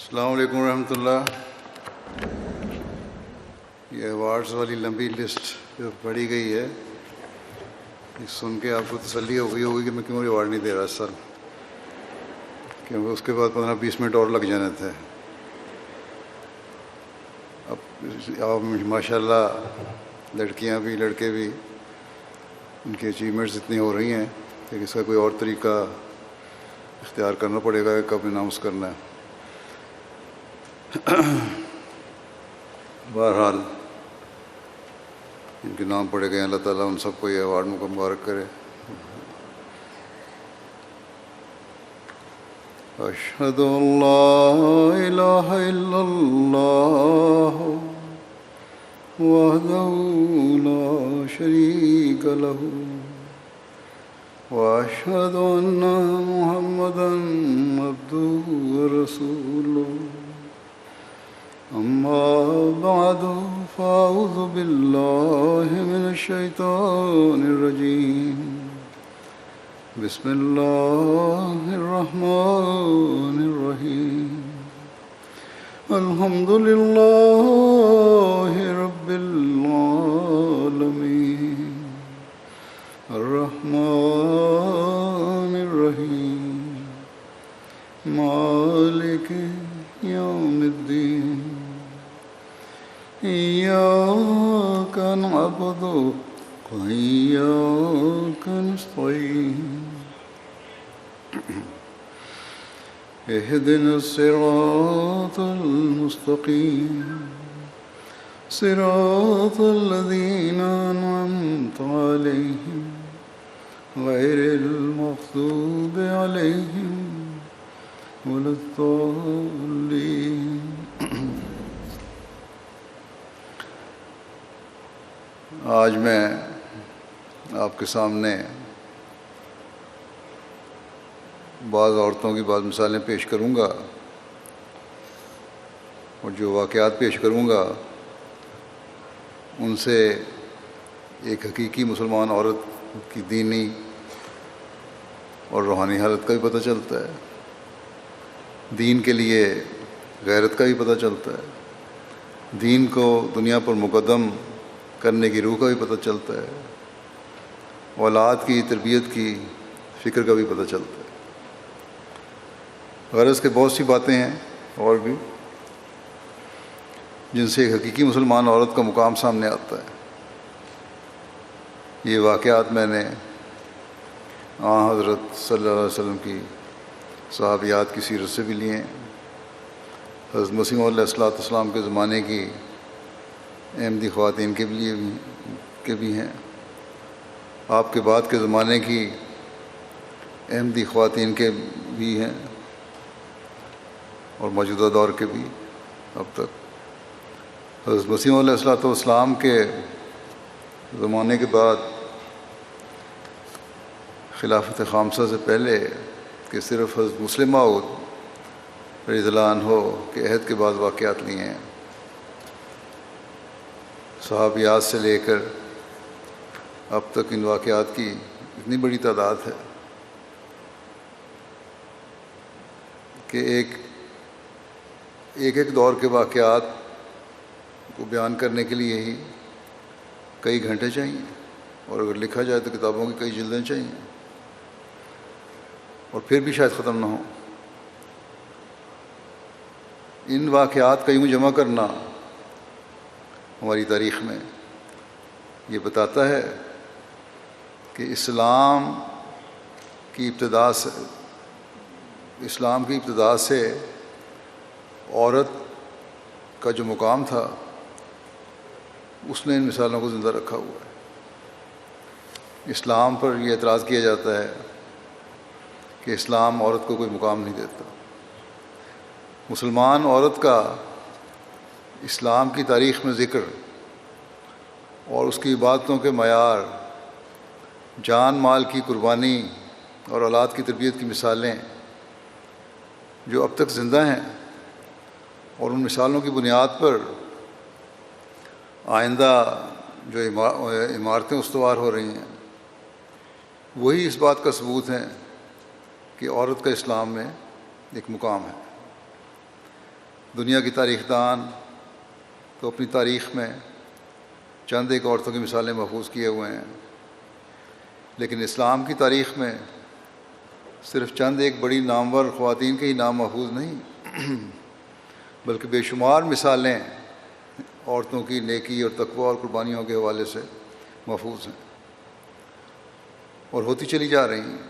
السلام علیکم ورحمۃ اللہ۔ یہ ایوارڈز والی لمبی لسٹ جو پڑھی گئی ہے، یہ سن کے آپ کو تسلی ہو گئی ہوگی کہ میں کیوں ایوارڈ نہیں دے رہا اس سال، کیونکہ اس کے بعد 15-20 منٹ اور لگ جانے تھے۔ اب ماشاء اللہ لڑکیاں بھی لڑکے بھی، ان کی اچیومنٹس اتنی ہو رہی ہیں کہ اس کا کوئی اور طریقہ اختیار کرنا پڑے گا کہ کب اناؤنس کرنا ہے۔ بہرحال ان کے نام پڑے گئے، اللہ تعالیٰ ان سب کو یہ ایوارڈ مبارک کرے۔ اشہد ان لا الہ الا اللہ وحدہ لا شریک لہ واشہد ان محمدا عبدہ ورسولہ۔ اما بعد فاعوذ باللہ من الشیطان الرجیم۔ بسم اللہ الرحمن الرحیم۔ الحمد للہ رب العالمین الرحمن الرحیم مالک یوم الدین۔ ایاک نعبد وإیاک نستعین۔ اہدنا الصراط المستقیم صراط الذین انعمت علیہم غیر المغضوب علیہم ولا الضالین۔ آج میں آپ کے سامنے بعض عورتوں کی بعض مثالیں پیش کروں گا، اور جو واقعات پیش کروں گا ان سے ایک حقیقی مسلمان عورت کی دینی اور روحانی حالت کا بھی پتہ چلتا ہے، دین کے لیے غیرت کا بھی پتہ چلتا ہے، دین کو دنیا پر مقدم کرنے کی روح کا بھی پتہ چلتا ہے، اولاد کی تربیت کی فکر کا بھی پتہ چلتا ہے۔ غرض کے بہت سی باتیں ہیں اور بھی جن سے ایک حقیقی مسلمان عورت کا مقام سامنے آتا ہے۔ یہ واقعات میں نے حضرت صلی اللہ علیہ وسلم کی صحابیات کی سیرت سے بھی لیے ہیں، حضرت مسیح موعود علیہ السلام کے زمانے کی احمدی خواتین کے بھی ہیں، آپ کے بعد کے زمانے کی احمدی خواتین کے بھی ہیں، اور موجودہ دور کے بھی اب تک۔ حضرت مسیح موعود علیہ السلام کے زمانے کے بعد خلافت خامسہ سے پہلے کہ صرف حضرت مسلم موعود رضی اللہ عنہ کے عہد کے بعد واقعات لیے ہیں، صحابیات سے لے کر اب تک ان واقعات کی اتنی بڑی تعداد ہے کہ ایک دور کے واقعات کو بیان کرنے کے لیے ہی کئی گھنٹے چاہیے، اور اگر لکھا جائے تو کتابوں کی کئی جلدیں چاہیے، اور پھر بھی شاید ختم نہ ہو۔ ان واقعات کا یوں جمع کرنا ہماری تاریخ میں یہ بتاتا ہے کہ اسلام کی ابتدا سے عورت کا جو مقام تھا اس نے ان مثالوں کو زندہ رکھا ہوا ہے۔ اسلام پر یہ اعتراض کیا جاتا ہے کہ اسلام عورت کو کوئی مقام نہیں دیتا۔ مسلمان عورت کا اسلام کی تاریخ میں ذکر اور اس کی عبادتوں کے معیار، جان مال کی قربانی اور اولاد کی تربیت کی مثالیں جو اب تک زندہ ہیں، اور ان مثالوں کی بنیاد پر آئندہ جو عمارتیں استوار ہو رہی ہیں، وہی اس بات کا ثبوت ہے کہ عورت کا اسلام میں ایک مقام ہے۔ دنیا کی تاریخ دان تو اپنی تاریخ میں چند ایک عورتوں کی مثالیں محفوظ کیے ہوئے ہیں، لیکن اسلام کی تاریخ میں صرف چند ایک بڑی نامور خواتین کے ہی نام محفوظ نہیں، بلکہ بے شمار مثالیں عورتوں کی نیکی اور تقوی اور قربانیوں کے حوالے سے محفوظ ہیں اور ہوتی چلی جا رہی ہیں۔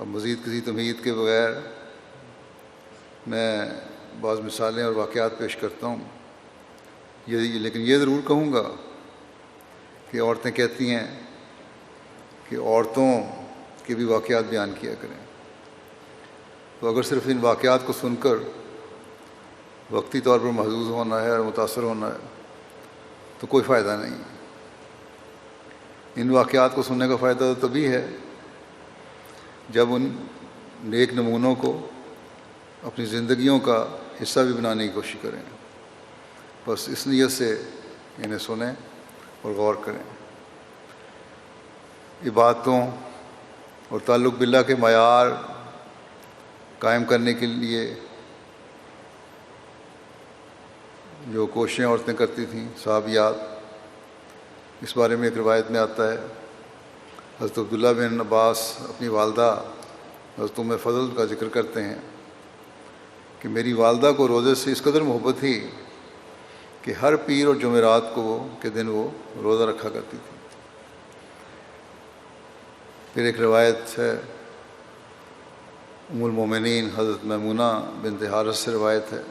اب مزید کسی تمہید کے بغیر میں بعض مثالیں اور واقعات پیش کرتا ہوں، لیکن یہ ضرور کہوں گا کہ عورتیں کہتی ہیں کہ عورتوں کے بھی واقعات بیان کیا کریں، تو اگر صرف ان واقعات کو سن کر وقتی طور پر محظوظ ہونا ہے اور متاثر ہونا ہے تو کوئی فائدہ نہیں۔ ان واقعات کو سننے کا فائدہ تو تبھی ہے جب ان نیک نمونوں کو اپنی زندگیوں کا حصہ بھی بنانے کی کوشش کریں۔ بس اس نیت سے انہیں سنیں اور غور کریں۔ عبادتوں اور تعلق باللہ کے معیار قائم کرنے کے لیے جو کوششیں عورتیں کرتی تھیں صحابیات، اس بارے میں ایک روایت میں آتا ہے، حضرت عبداللہ بن عباس اپنی والدہ حضرت ام فضل کا ذکر کرتے ہیں کہ میری والدہ کو روزے سے اس قدر محبت تھی کہ ہر پیر اور جمعرات کے دن وہ روزہ رکھا کرتی تھی۔ پھر ایک روایت ہے ام المومنین حضرت میمونہ بنت حارث سے روایت ہے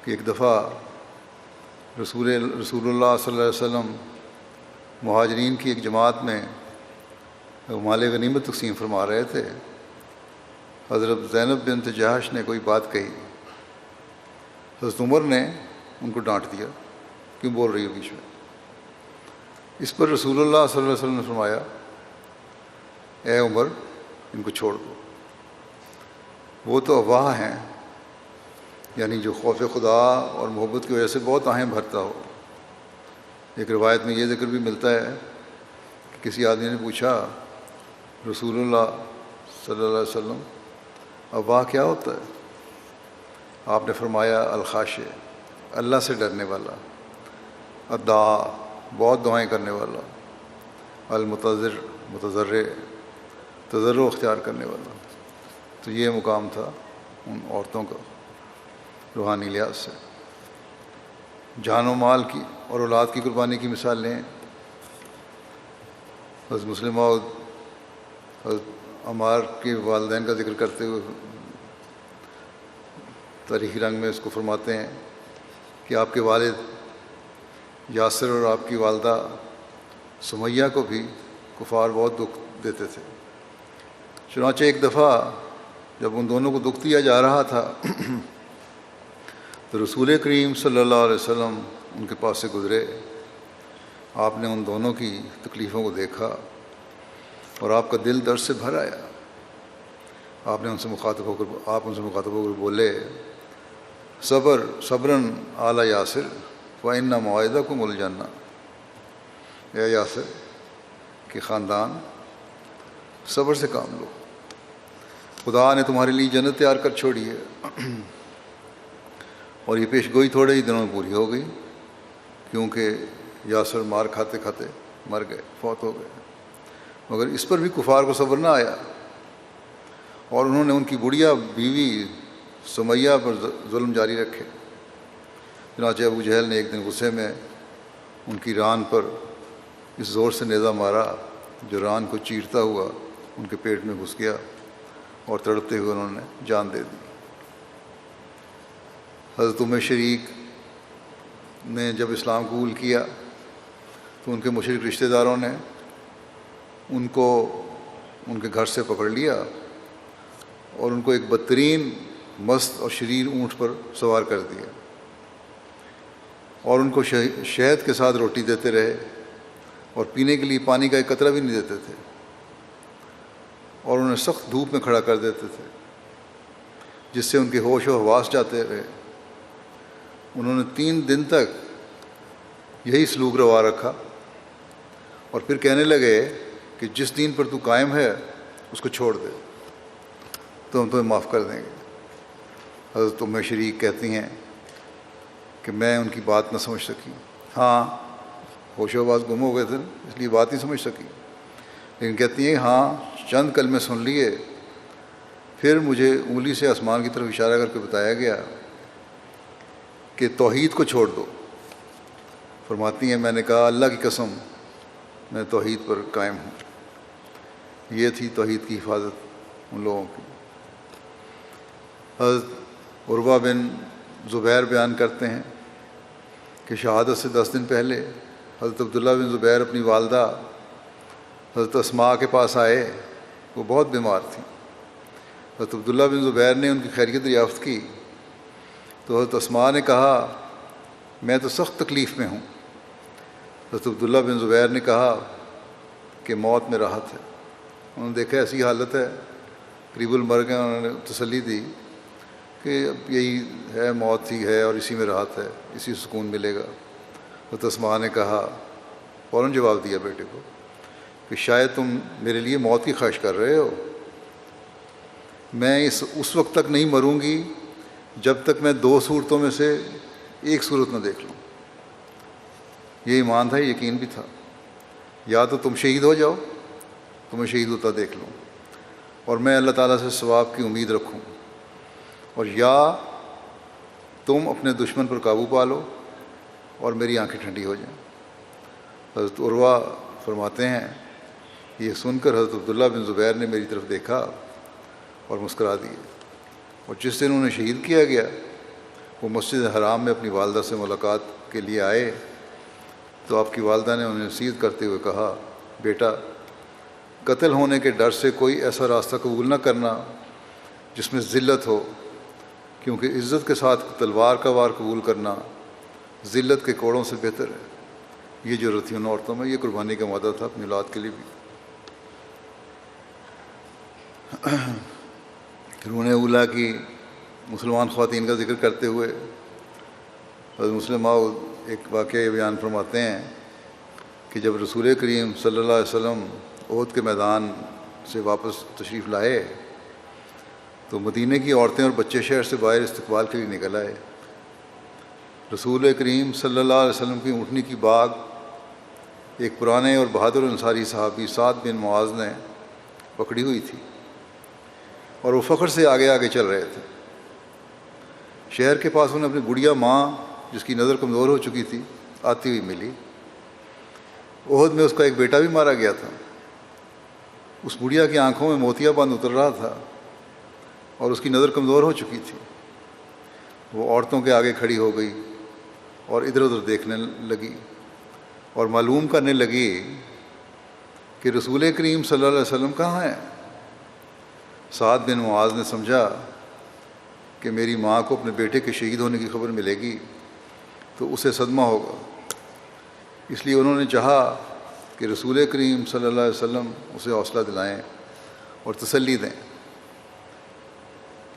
کہ ایک دفعہ رسول اللہ صلی اللہ علیہ وسلم مہاجرین کی ایک جماعت میں مال غنیمت تقسیم فرما رہے تھے۔ حضرت زینب بنت جہش نے کوئی بات کہی، حضرت عمر نے ان کو ڈانٹ دیا، کیوں بول رہی ہو بیچ میں؟ اس پر رسول اللہ صلی اللہ علیہ وسلم نے فرمایا، اے عمر ان کو چھوڑ دو، وہ تو افواہ ہیں، یعنی جو خوف خدا اور محبت کی وجہ سے بہت آہیں بھرتا ہو۔ ایک روایت میں یہ ذکر بھی ملتا ہے کہ کسی آدمی نے پوچھا رسول اللہ صلی اللہ علیہ وسلم افواہ کیا ہوتا ہے؟ آپ نے فرمایا الخاشع، اللہ سے ڈرنے والا، الدعا، بہت دعائیں کرنے والا، المتضر، متضرع، تضرع اختیار کرنے والا۔ تو یہ مقام تھا ان عورتوں کا روحانی لحاظ سے۔ جان و مال کی اور اولاد کی قربانی کی مثالیں حضرت مسلم موعود حضرت عمار کے والدین کا ذکر کرتے ہوئے تاریخی رنگ میں اس کو فرماتے ہیں کہ آپ کے والد یاسر اور آپ کی والدہ سمیہ کو بھی کفار بہت دکھ دیتے تھے۔ چنانچہ ایک دفعہ جب ان دونوں کو دکھ دیا جا رہا تھا تو رسول کریم صلی اللہ علیہ وسلم ان کے پاس سے گزرے۔ آپ نے ان دونوں کی تکلیفوں کو دیکھا اور آپ کا دل درد سے بھر آیا۔ آپ ان سے مخاطب ہو کر بولے، صبراً آل یاسر فإن موعدکم الجنہ، اے یاسر کہ خاندان صبر سے کام لو، خدا نے تمہارے لیے جنت تیار کر چھوڑی ہے۔ اور یہ پیش گوئی تھوڑے ہی دنوں میں پوری ہو گئی، کیونکہ یاسر مار کھاتے کھاتے مر گئے، فوت ہو گئے، مگر اس پر بھی کفار کو صبر نہ آیا اور انہوں نے ان کی بڑھیا بیوی سمیہ پر ظلم جاری رکھے۔ چنانچہ ابو جہل نے ایک دن غصے میں ان کی ران پر اس زور سے نیزہ مارا جو ران کو چیرتا ہوا ان کے پیٹ میں گھس گیا اور تڑپتے ہوئے انہوں نے جان دے دی۔ حضرت ام شریک نے جب اسلام قبول کیا تو ان کے مشرک رشتہ داروں نے ان کو ان کے گھر سے پکڑ لیا اور ان کو ایک بدترین مست اور شریر اونٹ پر سوار کر دیا اور ان کو شہد کے ساتھ روٹی دیتے رہے اور پینے کے لیے پانی کا ایک قطرہ بھی نہیں دیتے تھے اور انہیں سخت دھوپ میں کھڑا کر دیتے تھے جس سے ان کے ہوش و حواس جاتے رہے۔ انہوں نے 3 دن تک یہی سلوک روا رکھا اور پھر کہنے لگے کہ جس دین پر تو قائم ہے اس کو چھوڑ دے تو ہم تمہیں معاف کر دیں گے۔ حضرت ام شریک کہتی ہیں کہ میں ان کی بات نہ سمجھ سکی. ہاں ہوش و آواز گم ہو گئے تھے اس لیے بات نہیں سمجھ سکی، لیکن کہتی ہیں ہاں چند کلمے سن لیے، پھر مجھے انگلی سے آسمان کی طرف اشارہ کر کے بتایا گیا کہ توحید کو چھوڑ دو. فرماتی ہیں میں نے کہا اللہ کی قسم میں توحید پر قائم ہوں. یہ تھی توحید کی حفاظت ان لوگوں کی. حضرت عروہ بن زبیر بیان کرتے ہیں کہ شہادت سے 10 دن پہلے حضرت عبداللہ بن زبیر اپنی والدہ حضرت اسماء کے پاس آئے. وہ بہت بیمار تھیں. حضرت عبداللہ بن زبیر نے ان کی خیریت دریافت کی تو حضرت اسماء نے کہا میں تو سخت تکلیف میں ہوں. حضرت عبداللہ بن زبیر نے کہا کہ موت میں راحت ہے. انہوں نے دیکھا ایسی حالت ہے قریب المرگ ہے، انہوں نے تسلی دی کہ اب یہی ہے، موت ہی ہے اور اسی میں راحت ہے، اسی سکون ملے گا. حضرت اسماء نے کہا فوراً جواب دیا بیٹے کو کہ شاید تم میرے لیے موت کی خواہش کر رہے ہو. میں اس وقت تک نہیں مروں گی جب تک میں 2 صورتوں میں سے ایک صورت نہ دیکھ لوں. یہ ایمان تھا، یقین بھی تھا. یا تو تم شہید ہو جاؤ، تمہیں شہید ہوتا دیکھ لوں اور میں اللہ تعالیٰ سے ثواب کی امید رکھوں، اور یا تم اپنے دشمن پر قابو پا لو اور میری آنکھیں ٹھنڈی ہو جائیں. حضرت عروہ فرماتے ہیں یہ سن کر حضرت عبداللہ بن زبیر نے میری طرف دیکھا اور مسکرا دیے. اور جس دن انہیں شہید کیا گیا وہ مسجد حرام میں اپنی والدہ سے ملاقات کے لیے آئے تو آپ کی والدہ نے انہیں نصیحت کرتے ہوئے کہا بیٹا قتل ہونے کے ڈر سے کوئی ایسا راستہ قبول نہ کرنا جس میں ذلت ہو، کیونکہ عزت کے ساتھ تلوار کا وار قبول کرنا ذلت کے کوڑوں سے بہتر ہے. یہ ضرورت تھی ان عورتوں میں، یہ قربانی کا مادہ تھا اپنی اولاد کے لیے بھی. قرون اولیٰ کی مسلمان خواتین کا ذکر کرتے ہوئے حضرت مسلم ماؤد ایک واقعہ بیان فرماتے ہیں کہ جب رسول کریم صلی اللہ علیہ وسلم احد کے میدان سے واپس تشریف لائے تو مدینہ کی عورتیں اور بچے شہر سے باہر استقبال کے لیے نکل آئے. رسول کریم صلی اللہ علیہ وسلم کی اونٹنی کی باغ ایک پرانے اور بہادر انصاری صحابی سعد بن معاذ نے پکڑی ہوئی تھی اور وہ فخر سے آگے آگے چل رہے تھے. شہر کے پاس انہیں اپنی گڑیا ماں جس کی نظر کمزور ہو چکی تھی آتی ہوئی ملی. احد میں اس کا ایک بیٹا بھی مارا گیا تھا. اس بڑھیا کی آنکھوں میں موتیا بند اتر رہا تھا اور اس کی نظر کمزور ہو چکی تھی. وہ عورتوں کے آگے کھڑی ہو گئی اور ادھر ادھر دیکھنے لگی اور معلوم کرنے لگی کہ رسول کریم صلی اللہ علیہ وسلم کہاں ہیں. سعد بن معاذ نے سمجھا کہ میری ماں کو اپنے بیٹے کے شہید ہونے کی خبر ملے گی تو اسے صدمہ ہوگا، اس لیے انہوں نے چاہا کہ رسول کریم صلی اللہ علیہ وسلم اسے حوصلہ دلائیں اور تسلی دیں.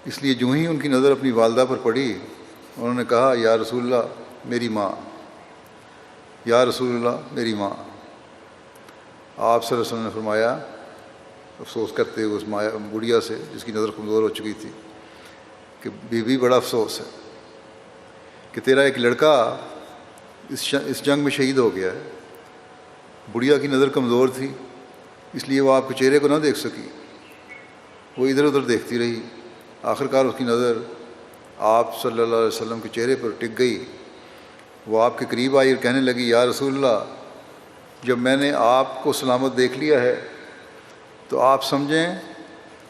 اس لیے جو ہی ان کی نظر اپنی والدہ پر پڑی انہوں نے کہا یا رسول اللہ میری ماں، یا رسول اللہ میری ماں. آپ صلی اللہ علیہ وسلم نے فرمایا افسوس کرتے ہوئے اس بڑھیا سے جس کی نظر کمزور ہو چکی تھی کہ بی بی بڑا افسوس ہے کہ تیرا ایک لڑکا اس جنگ میں شہید ہو گیا ہے. بڑھیا کی نظر کمزور تھی اس لیے وہ آپ کے چہرے کو نہ دیکھ سکی، وہ ادھر ادھر دیکھتی رہی. آخرکار اس کی نظر آپ صلی اللہ علیہ وسلم کے چہرے پر ٹک گئی. وہ آپ کے قریب آئی اور کہنے لگی یا رسول اللہ جب میں نے آپ کو سلامت دیکھ لیا ہے تو آپ سمجھیں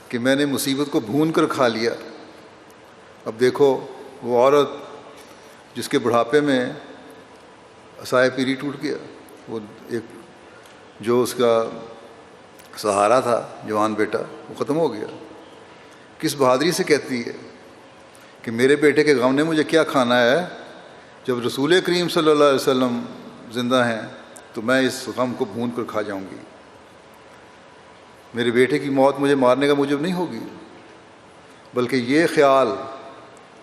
کہ میں نے مصیبت کو بھون کر کھا لیا. اب دیکھو وہ عورت جس کے بڑھاپے میں عصائے پیری ٹوٹ گیا، وہ ایک جو اس کا سہارا تھا جوان بیٹا وہ ختم ہو گیا. کس بہادری سے کہتی ہے کہ میرے بیٹے کے غم نے مجھے کیا کھانا ہے، جب رسول کریم صلی اللہ علیہ وسلم زندہ ہیں تو میں اس غم کو بھون کر کھا جاؤں گی. میرے بیٹے کی موت مجھے مارنے کا موجب نہیں ہوگی، بلکہ یہ خیال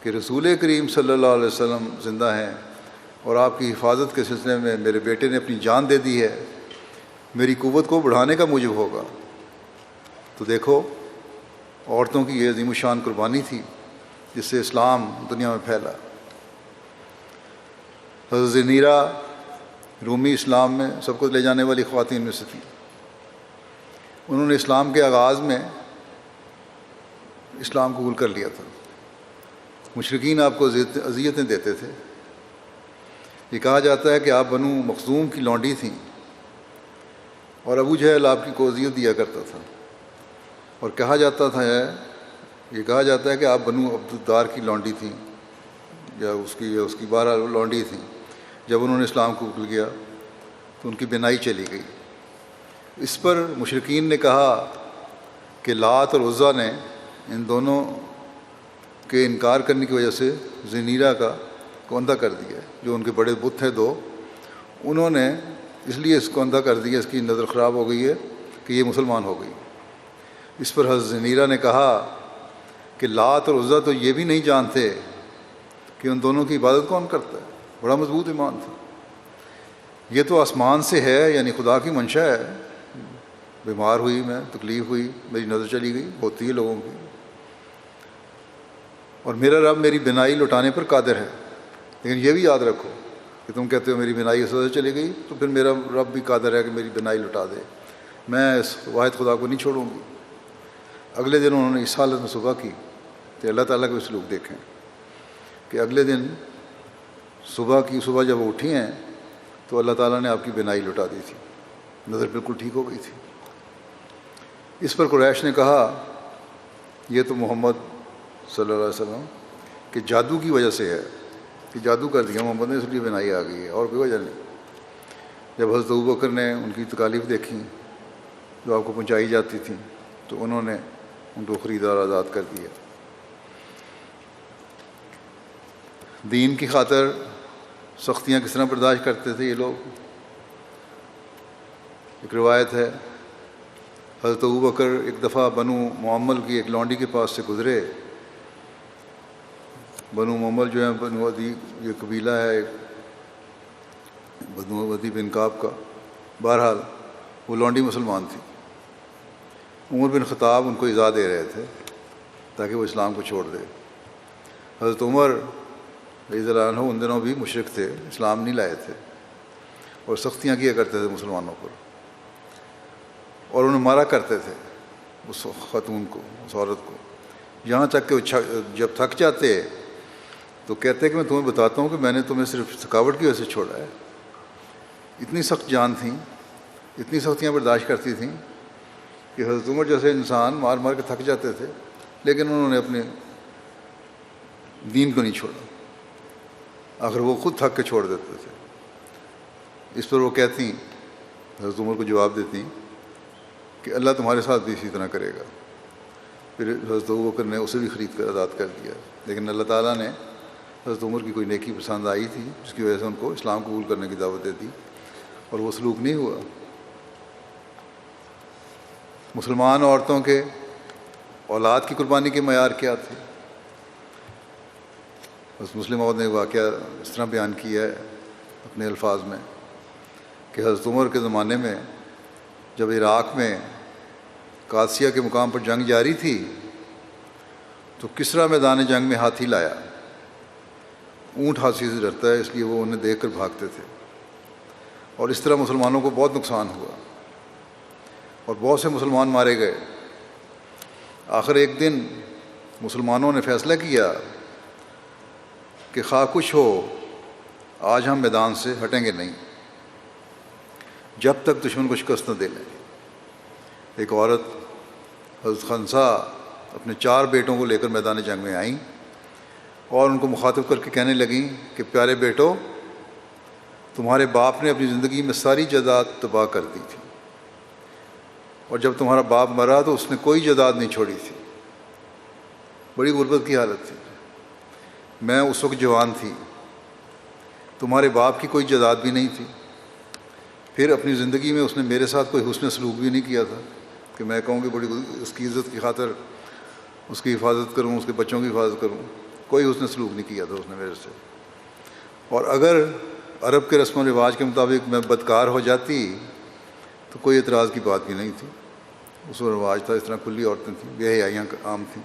کہ رسول کریم صلی اللہ علیہ وسلم زندہ ہیں اور آپ کی حفاظت کے سلسلے میں میرے بیٹے نے اپنی جان دے دی ہے میری قوت کو بڑھانے کا موجب ہوگا. تو دیکھو عورتوں کی یہ عظیم الشان قربانی تھی جس سے اسلام دنیا میں پھیلا۔ حضرت زنیرہ رومی اسلام میں سب کو لے جانے والی خواتین میں سے تھیں۔ انہوں نے اسلام کے آغاز میں اسلام قبول کر لیا تھا۔ مشرکین آپ کو اذیتیں دیتے تھے۔ یہ کہا جاتا ہے کہ آپ بنو مخزوم کی لونڈی تھیں اور ابو جہل آپ کی کو اذیت دیا کرتا تھا، اور یہ کہا جاتا ہے کہ آپ بنو عبدالدار کی لونڈی تھیں یا اس کی 12 لونڈی تھیں۔ جب انہوں نے اسلام قبول کیا تو ان کی بینائی چلی گئی۔ اس پر مشرکین نے کہا کہ لات اور عزیٰ نے ان دونوں کے انکار کرنے کی وجہ سے زنیرہ کو اندھا کر دیا، جو ان کے بڑے بت تھے 2، انہوں نے اس لیے اس کو اندھا کر دیا، اس کی نظر خراب ہو گئی ہے کہ یہ مسلمان ہو گئی۔ اس پر حضرت زنیرہ نے کہا کہ لات اور عزیٰ تو یہ بھی نہیں جانتے کہ ان دونوں کی عبادت کون کرتا ہے۔ بڑا مضبوط ایمان تھا۔ یہ تو آسمان سے ہے، یعنی خدا کی منشا ہے۔ بیمار ہوئی میں، تکلیف ہوئی، میری نظر چلی گئی، ہوتی ہے لوگوں کی، اور میرا رب میری بینائی لوٹانے پر قادر ہے۔ لیکن یہ بھی یاد رکھو کہ تم کہتے ہو میری بینائی اس وجہ سے چلی گئی، تو پھر میرا رب بھی قادر ہے کہ میری بینائی لوٹا دے۔ میں اس واحد خدا کو نہیں چھوڑوں گی۔ اگلے دن انہوں نے اس حالت میں صبح کی، تو اللہ تعالیٰ کے سلوک دیکھیں کہ اگلے دن صبح جب وہ اٹھی ہیں تو اللہ تعالیٰ نے آپ کی بینائی لٹا دی تھی، نظر بالکل ٹھیک ہو گئی تھی۔ اس پر قریش نے کہا یہ تو محمد صلی اللہ علیہ وسلم کہ جادو کی وجہ سے ہے، کہ جادو کر دیا محمد نے، اس لیے بینائی آ گئی ہے، اور کوئی وجہ نہیں۔ جب حضرت ابوبکر نے ان کی تکالیف دیکھی جو آپ کو پہنچائی جاتی تھیں، تو انہوں نے ان کو خریدا اور آزاد کر دیا۔ دین کی خاطر سختیاں کس طرح برداشت کرتے تھے یہ لوگ۔ ایک روایت ہے، حضرت ابوبکر ایک دفعہ بنو معمل کی ایک لونڈی کے پاس سے گزرے۔ بنو معمل جو ہے بنو عدی، یہ قبیلہ ہے بنو عدی بن کعب کا۔ بہرحال وہ لونڈی مسلمان تھی۔ عمر بن خطاب ان کو اجازہ دے رہے تھے تاکہ وہ اسلام کو چھوڑ دے۔ حضرت عمر رضی اللہ عنہ ان دنوں بھی مشرک تھے، اسلام نہیں لائے تھے، اور سختیاں کیا کرتے تھے مسلمانوں پر، اور انہیں مارا کرتے تھے اس خاتون کو، اس عورت کو، یہاں تک کہ جب تھک جاتے تو کہتے کہ میں تمہیں بتاتا ہوں کہ میں نے تمہیں صرف تھکاوٹ کی وجہ سے چھوڑا ہے۔ اتنی سخت جان تھیں، اتنی سختیاں برداشت کرتی تھیں کہ حضرت عمر جیسے انسان مار مار کے تھک جاتے تھے، لیکن انہوں نے اپنے دین کو نہیں چھوڑا۔ آخر وہ خود تھک کے چھوڑ دیتے تھے۔ اس پر وہ کہتی، حضرت عمر کو جواب دیتی کہ اللہ تمہارے ساتھ بھی اسی طرح کرے گا۔ پھر حضرت ابوبکر نے اسے بھی خرید کر آزاد کر دیا، لیکن اللہ تعالیٰ نے حضرت عمر کی کوئی نیکی پسند آئی تھی جس کی وجہ سے ان کو اسلام قبول کرنے کی دعوت دے دی، اور وہ سلوک نہیں ہوا۔ مسلمان عورتوں کے اولاد کی قربانی کے معیار کیا تھے؟ بس مسلم عورت نے واقعہ اس طرح بیان کیا ہے اپنے الفاظ میں کہ حضرت عمر کے زمانے میں جب عراق میں قادسیہ کے مقام پر جنگ جاری تھی تو کسریٰ میدان جنگ میں ہاتھی لایا۔ اونٹ ہاتھی سے ڈرتا ہے، اس لیے وہ انہیں دیکھ کر بھاگتے تھے، اور اس طرح مسلمانوں کو بہت نقصان ہوا اور بہت سے مسلمان مارے گئے۔ آخر ایک دن مسلمانوں نے فیصلہ کیا کہ خواہ کچھ ہو آج ہم میدان سے ہٹیں گے نہیں جب تک دشمن کو شکست نہ دے لیں۔ ایک عورت حضرت خنسا اپنے 4 بیٹوں کو لے کر میدان جنگ میں آئیں اور ان کو مخاطب کر کے کہنے لگیں کہ پیارے بیٹو، تمہارے باپ نے اپنی زندگی میں ساری جائیداد تباہ کر دی تھی، اور جب تمہارا باپ مرا تو اس نے کوئی جائیداد نہیں چھوڑی تھی، بڑی غربت کی حالت تھی۔ میں اس وقت جوان تھی، تمہارے باپ کی کوئی جائیداد بھی نہیں تھی۔ پھر اپنی زندگی میں اس نے میرے ساتھ کوئی حسن سلوک بھی نہیں کیا تھا کہ میں کہوں کہ بڑی اس کی عزت کی خاطر اس کی حفاظت کروں، اس کے بچوں کی حفاظت کروں۔ کوئی حسن سلوک نہیں کیا تھا اس نے میرے سے، اور اگر عرب کے رسم و رواج کے مطابق میں بدکار ہو جاتی تو کوئی اعتراض کی بات بھی نہیں تھی۔ اس و رواج تھا، اس طرح کھلی عورتیں تھیں، بے حیائیاں عام تھیں۔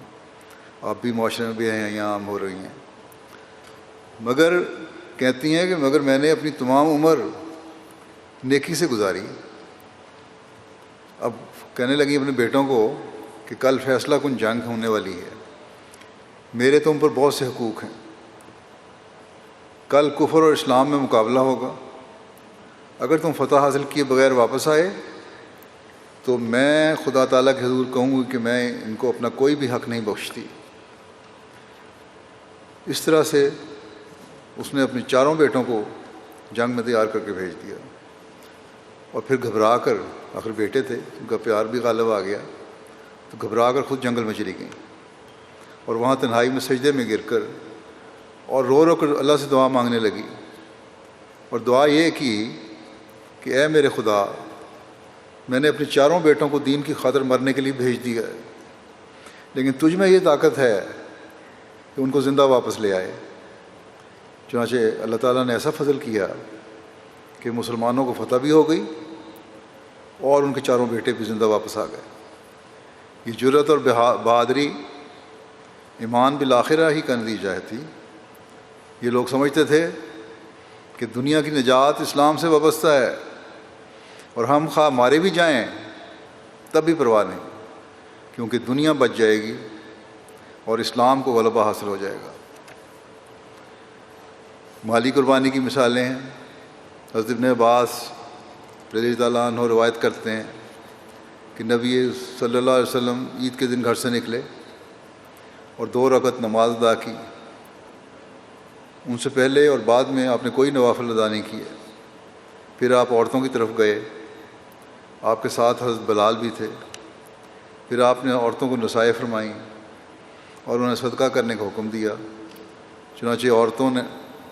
آپ بھی معاشرے میں بھی ہیں، یہاں عام ہو رہی ہیں، مگر کہتی ہیں کہ مگر میں نے اپنی تمام عمر نیکی سے گزاری۔ اب کہنے لگی اپنے بیٹوں کو کہ کل فیصلہ کن جنگ ہونے والی ہے، میرے تم پر بہت سے حقوق ہیں، کل کفر اور اسلام میں مقابلہ ہوگا، اگر تم فتح حاصل کیے بغیر واپس آئے تو میں خدا تعالیٰ کے حضور کہوں گی کہ میں ان کو اپنا کوئی بھی حق نہیں بخشتی۔ اس طرح سے اس نے اپنے چاروں بیٹوں کو جنگ میں تیار کر کے بھیج دیا، اور پھر گھبرا کر، آخر بیٹے تھے، ان کا پیار بھی غالب آ گیا، تو گھبرا کر خود جنگل میں چلی گئیں، اور وہاں تنہائی میں سجدے میں گر کر اور رو رو کر اللہ سے دعا مانگنے لگی، اور دعا یہ کی کہ اے میرے خدا، میں نے اپنے چاروں بیٹوں کو دین کی خاطر مرنے کے لیے بھیج دیا ہے، لیکن تجھ میں یہ طاقت ہے کہ ان کو زندہ واپس لے آئے۔ چنانچہ اللہ تعالیٰ نے ایسا فضل کیا کہ مسلمانوں کو فتح بھی ہو گئی اور ان کے چاروں بیٹے بھی زندہ واپس آ گئے۔ یہ جرأت اور بہادری ایمان بالآخرہ ہی کا نتیجہ تھی۔ یہ لوگ سمجھتے تھے کہ دنیا کی نجات اسلام سے وابستہ ہے، اور ہم خواہ مارے بھی جائیں تب بھی پرواہ نہیں، کیونکہ دنیا بچ جائے گی اور اسلام کو غلبہ حاصل ہو جائے گا۔ مالی قربانی کی مثالیں ہیں۔ حضرت ابن عباس رضی اللہ عنہ روایت کرتے ہیں کہ نبی صلی اللہ علیہ وسلم عید کے دن گھر سے نکلے اور 2 رکعت نماز ادا کی۔ ان سے پہلے اور بعد میں آپ نے کوئی نوافل ادا نہیں کیے۔ پھر آپ عورتوں کی طرف گئے، آپ کے ساتھ حضرت بلال بھی تھے۔ پھر آپ نے عورتوں کو نصائح فرمائیں اور انہیں صدقہ کرنے کا حکم دیا۔ چنانچہ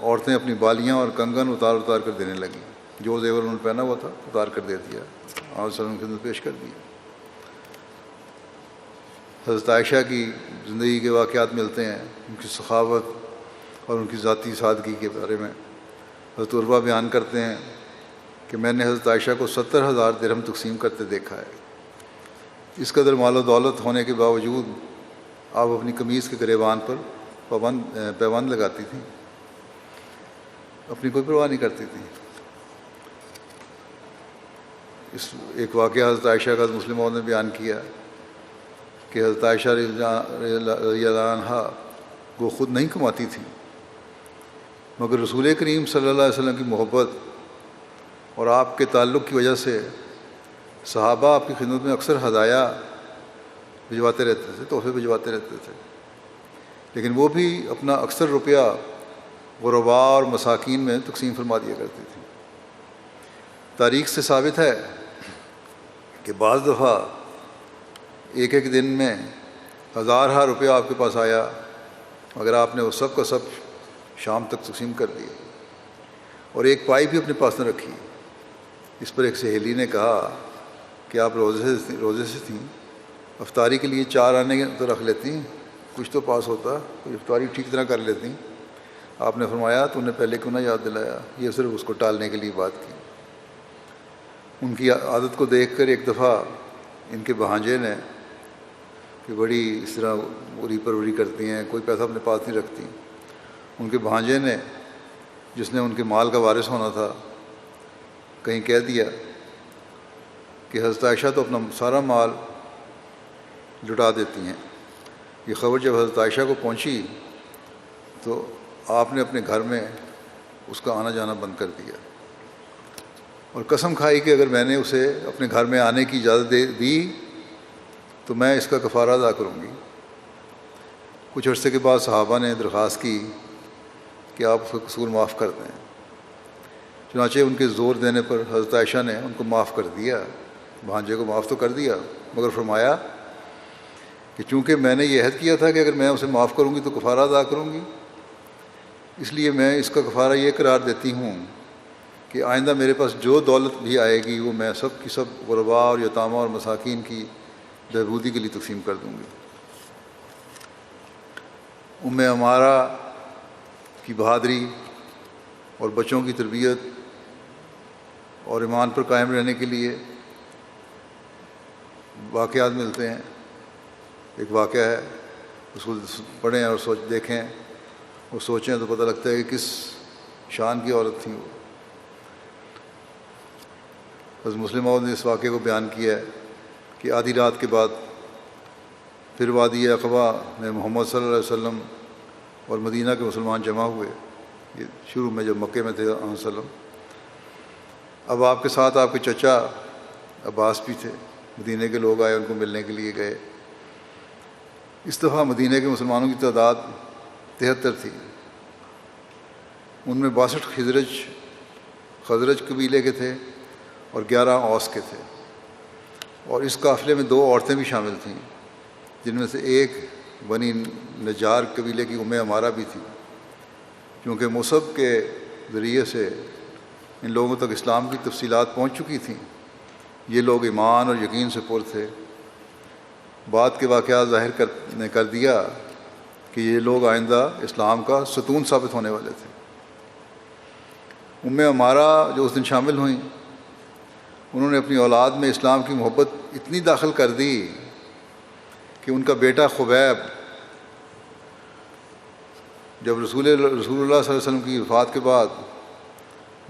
عورتیں اپنی بالیاں اور کنگن اتار کر دینے لگیں، جو زیور انہوں نے پہنا ہوا تھا اتار کر دے دیا، آپ صلی اللہ علیہ وسلم کے اندر پیش کر دیا۔ حضرت عائشہ کی زندگی کے واقعات ملتے ہیں، ان کی سخاوت اور ان کی ذاتی سادگی کے بارے میں۔ حضرت عروہ بیان کرتے ہیں کہ میں نے حضرت عائشہ کو 70,000 درہم تقسیم کرتے دیکھا ہے۔ اس قدر مال و دولت ہونے کے باوجود آپ اپنی قمیض کے گریبان پر پیوند لگاتی تھیں، اپنی کوئی پرواہ نہیں کرتی تھیں۔ اس ایک واقعہ حضرت عائشہ کا مسلم نے بیان کیا کہ حضرت عائشہ رضی اللہ عنہا وہ خود نہیں کماتی تھیں، مگر رسول کریم صلی اللہ علیہ وسلم کی محبت اور آپ کے تعلق کی وجہ سے صحابہ آپ کی خدمت میں اکثر ہدایہ بھجواتے رہتے تھے، تحفے بھجواتے رہتے تھے، لیکن وہ بھی اپنا اکثر روپیہ غرباء اور مساکین میں تقسیم فرما دیا کرتی تھی۔ تاریخ سے ثابت ہے کہ بعض دفعہ ایک دن میں 1000 روپیہ آپ کے پاس آیا، مگر آپ نے وہ سب کا سب شام تک تقسیم کر دیا، اور ایک پائی بھی اپنے پاس نہ رکھی۔ اس پر ایک سہیلی نے کہا کہ آپ روزے سے تھیں، افطاری کے لیے 4 آنے تو رکھ لیتی، کچھ تو پاس ہوتا، کوئی افطاری ٹھیک طرح کر لیتی۔ آپ نے فرمایا تو انہیں پہلے کیوں نہ یاد دلایا، یہ صرف اس کو ٹالنے کے لیے بات کی۔ ان کی عادت کو دیکھ کر ایک دفعہ ان کے بھانجے نے، کہ بڑی اس طرح بری پروری کرتی ہیں، کوئی پیسہ اپنے پاس نہیں رکھتی، ان کے بھانجے نے، جس نے ان کے مال کا وارث ہونا تھا، کہیں کہہ دیا کہ حضرت عائشہ تو اپنا سارا مال لٹا دیتی ہیں۔ یہ خبر جب حضرت عائشہ کو پہنچی تو آپ نے اپنے گھر میں اس کا آنا جانا بند کر دیا، اور قسم کھائی کہ اگر میں نے اسے اپنے گھر میں آنے کی اجازت دی تو میں اس کا کفارہ ادا کروں گی۔ کچھ عرصے کے بعد صحابہ نے درخواست کی کہ آپ اس کا قصور معاف کر دیں۔ چنانچہ ان کے زور دینے پر حضرت عائشہ نے ان کو معاف کر دیا، بھانجے کو معاف تو کر دیا، مگر فرمایا کہ چونکہ میں نے یہ عہد کیا تھا کہ اگر میں اسے معاف کروں گی تو کفارہ ادا کروں گی، اس لیے میں اس کا کفارہ یہ قرار دیتی ہوں کہ آئندہ میرے پاس جو دولت بھی آئے گی وہ میں سب کی سب غرباء اور یتامہ اور مساکین کی بہبودی کے لیے تقسیم کر دوں گی۔ ام عمارہ کی بہادری اور بچوں کی تربیت اور ایمان پر قائم رہنے کے لیے واقعات ملتے ہیں۔ ایک واقعہ ہے اس کو پڑھیں اور دیکھیں اور سوچیں تو پتہ لگتا ہے کہ کس شان کی عورت تھیں وہ۔ حضرت مسلم موعود نے اس واقعے کو بیان کیا ہے کہ آدھی رات کے بعد پھر وادی عقبہ میں محمد صلی اللہ علیہ وسلم اور مدینہ کے مسلمان جمع ہوئے۔ یہ شروع میں جب مکے میں تھے علیہ وسلم، اب آپ کے ساتھ آپ کے چچا عباس بھی تھے۔ مدینہ کے لوگ آئے، ان کو ملنے کے لیے گئے۔ اس دفعہ مدینہ کے مسلمانوں کی تعداد 73 تھی، ان میں 62 خزرج قبیلے کے تھے اور 11 اوس کے تھے، اور اس قافلے میں 2 عورتیں بھی شامل تھیں، جن میں سے ایک بنی نجار قبیلے کی عمارہ بھی تھی۔ کیونکہ مصعب کے ذریعے سے ان لوگوں تک اسلام کی تفصیلات پہنچ چکی تھیں، یہ لوگ ایمان اور یقین سے پر تھے۔ بعد کے واقعات ظاہر نے کر دیا کہ یہ لوگ آئندہ اسلام کا ستون ثابت ہونے والے تھے۔ عمارہ جو اس دن شامل ہوئیں، انہوں نے اپنی اولاد میں اسلام کی محبت اتنی داخل کر دی کہ ان کا بیٹا خبیب جب رسول اللہ صلی اللہ علیہ وسلم کی وفات کے بعد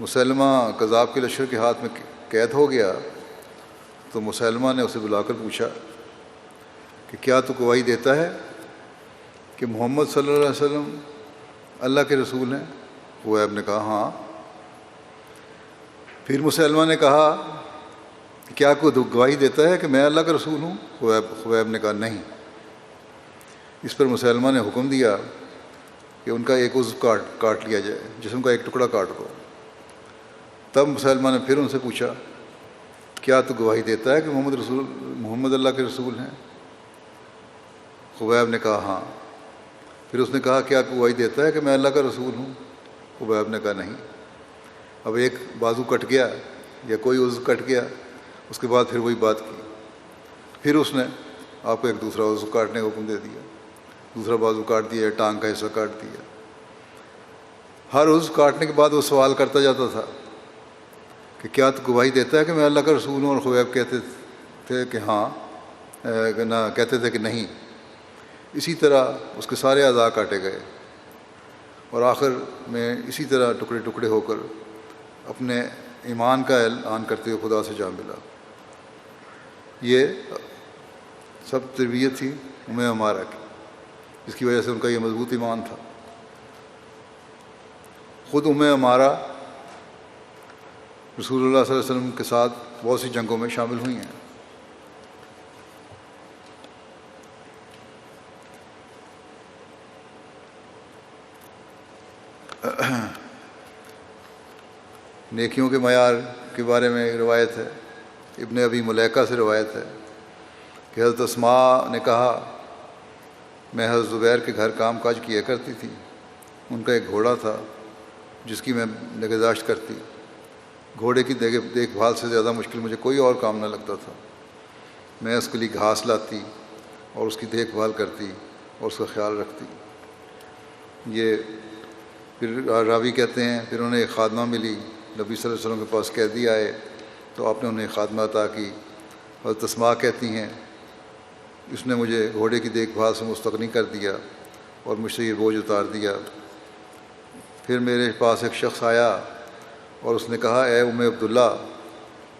مسلمہ کذاب کے لشکر کے ہاتھ میں قید ہو گیا، تو مسلمہ نے اسے بلا کر پوچھا کہ کیا تو گواہی دیتا ہے کہ محمد صلی اللہ علیہ وسلم اللہ کے رسول ہیں؟ خبیب نے کہا ہاں۔ پھر مسلمہ نے کہا کیا کوئی گواہی دیتا ہے کہ میں اللہ کا رسول ہوں؟ خبیب نے کہا نہیں۔ اس پر مسلمہ نے حکم دیا کہ ان کا ایک عضو کاٹ لیا جائے، جسم کا ایک ٹکڑا کاٹ دو۔ تب مسلمہ نے پھر ان سے پوچھا کیا تو گواہی دیتا ہے کہ محمد اللہ کے رسول ہیں؟ خبیب نے کہا ہاں۔ پھر اس نے کہا کیا گواہی دیتا ہے کہ میں اللہ کا رسول ہوں؟ خبیب نے کہا نہیں۔ اب ایک بازو کٹ گیا یا کوئی عضو کٹ گیا، اس کے بعد پھر وہی بات کی۔ پھر اس نے آپ کو ایک دوسرا عضو کاٹنے کا حکم دے دیا، دوسرا بازو کاٹ دیا، ٹانگ کا حصہ کاٹ دیا۔ ہر عضو کاٹنے کے بعد وہ سوال کرتا جاتا تھا کہ کیا تو گواہی دیتا ہے کہ میں اللہ کا رسول ہوں؟ اور خبیب کہتے تھے کہ ہاں، کہتے تھے کہ نہیں۔ اسی طرح اس کے سارے اعضاء کاٹے گئے، اور آخر میں اسی طرح ٹکڑے ٹکڑے ہو کر اپنے ایمان کا اعلان کرتے ہوئے خدا سے جا ملا۔ یہ سب تربیت تھی عمارہ کی، جس کی وجہ سے ان کا یہ مضبوط ایمان تھا۔ خود عمارہ رسول اللہ صلی اللہ علیہ وسلم کے ساتھ بہت سی جنگوں میں شامل ہوئی ہیں۔ نیکیوں کے معیار کے بارے میں روایت ہے، ابن ابی ملیکہ سے روایت ہے کہ حضرت اسماء نے کہا میں حضرت زبیر کے گھر کام کاج کیا کرتی تھی، ان کا ایک گھوڑا تھا جس کی میں نگہداشت کرتی۔ گھوڑے کی دیکھ بھال سے زیادہ مشکل مجھے کوئی اور کام نہ لگتا تھا۔ میں اس کے لیے گھاس لاتی اور اس کی دیکھ بھال کرتی اور اس کا خیال رکھتی۔ یہ پھر راوی کہتے ہیں پھر انہیں ایک خادمہ ملی، نبی صلی اللہ علیہ وسلم کے پاس قیدی آئے تو آپ نے انہیں خادمہ عطا کی۔ حضرت اسماء کہتی ہیں اس نے مجھے گھوڑے کی دیکھ بھال سے مستغنی کر دیا اور مجھ سے یہ بوجھ اتار دیا۔ پھر میرے پاس ایک شخص آیا اور اس نے کہا اے عبداللہ،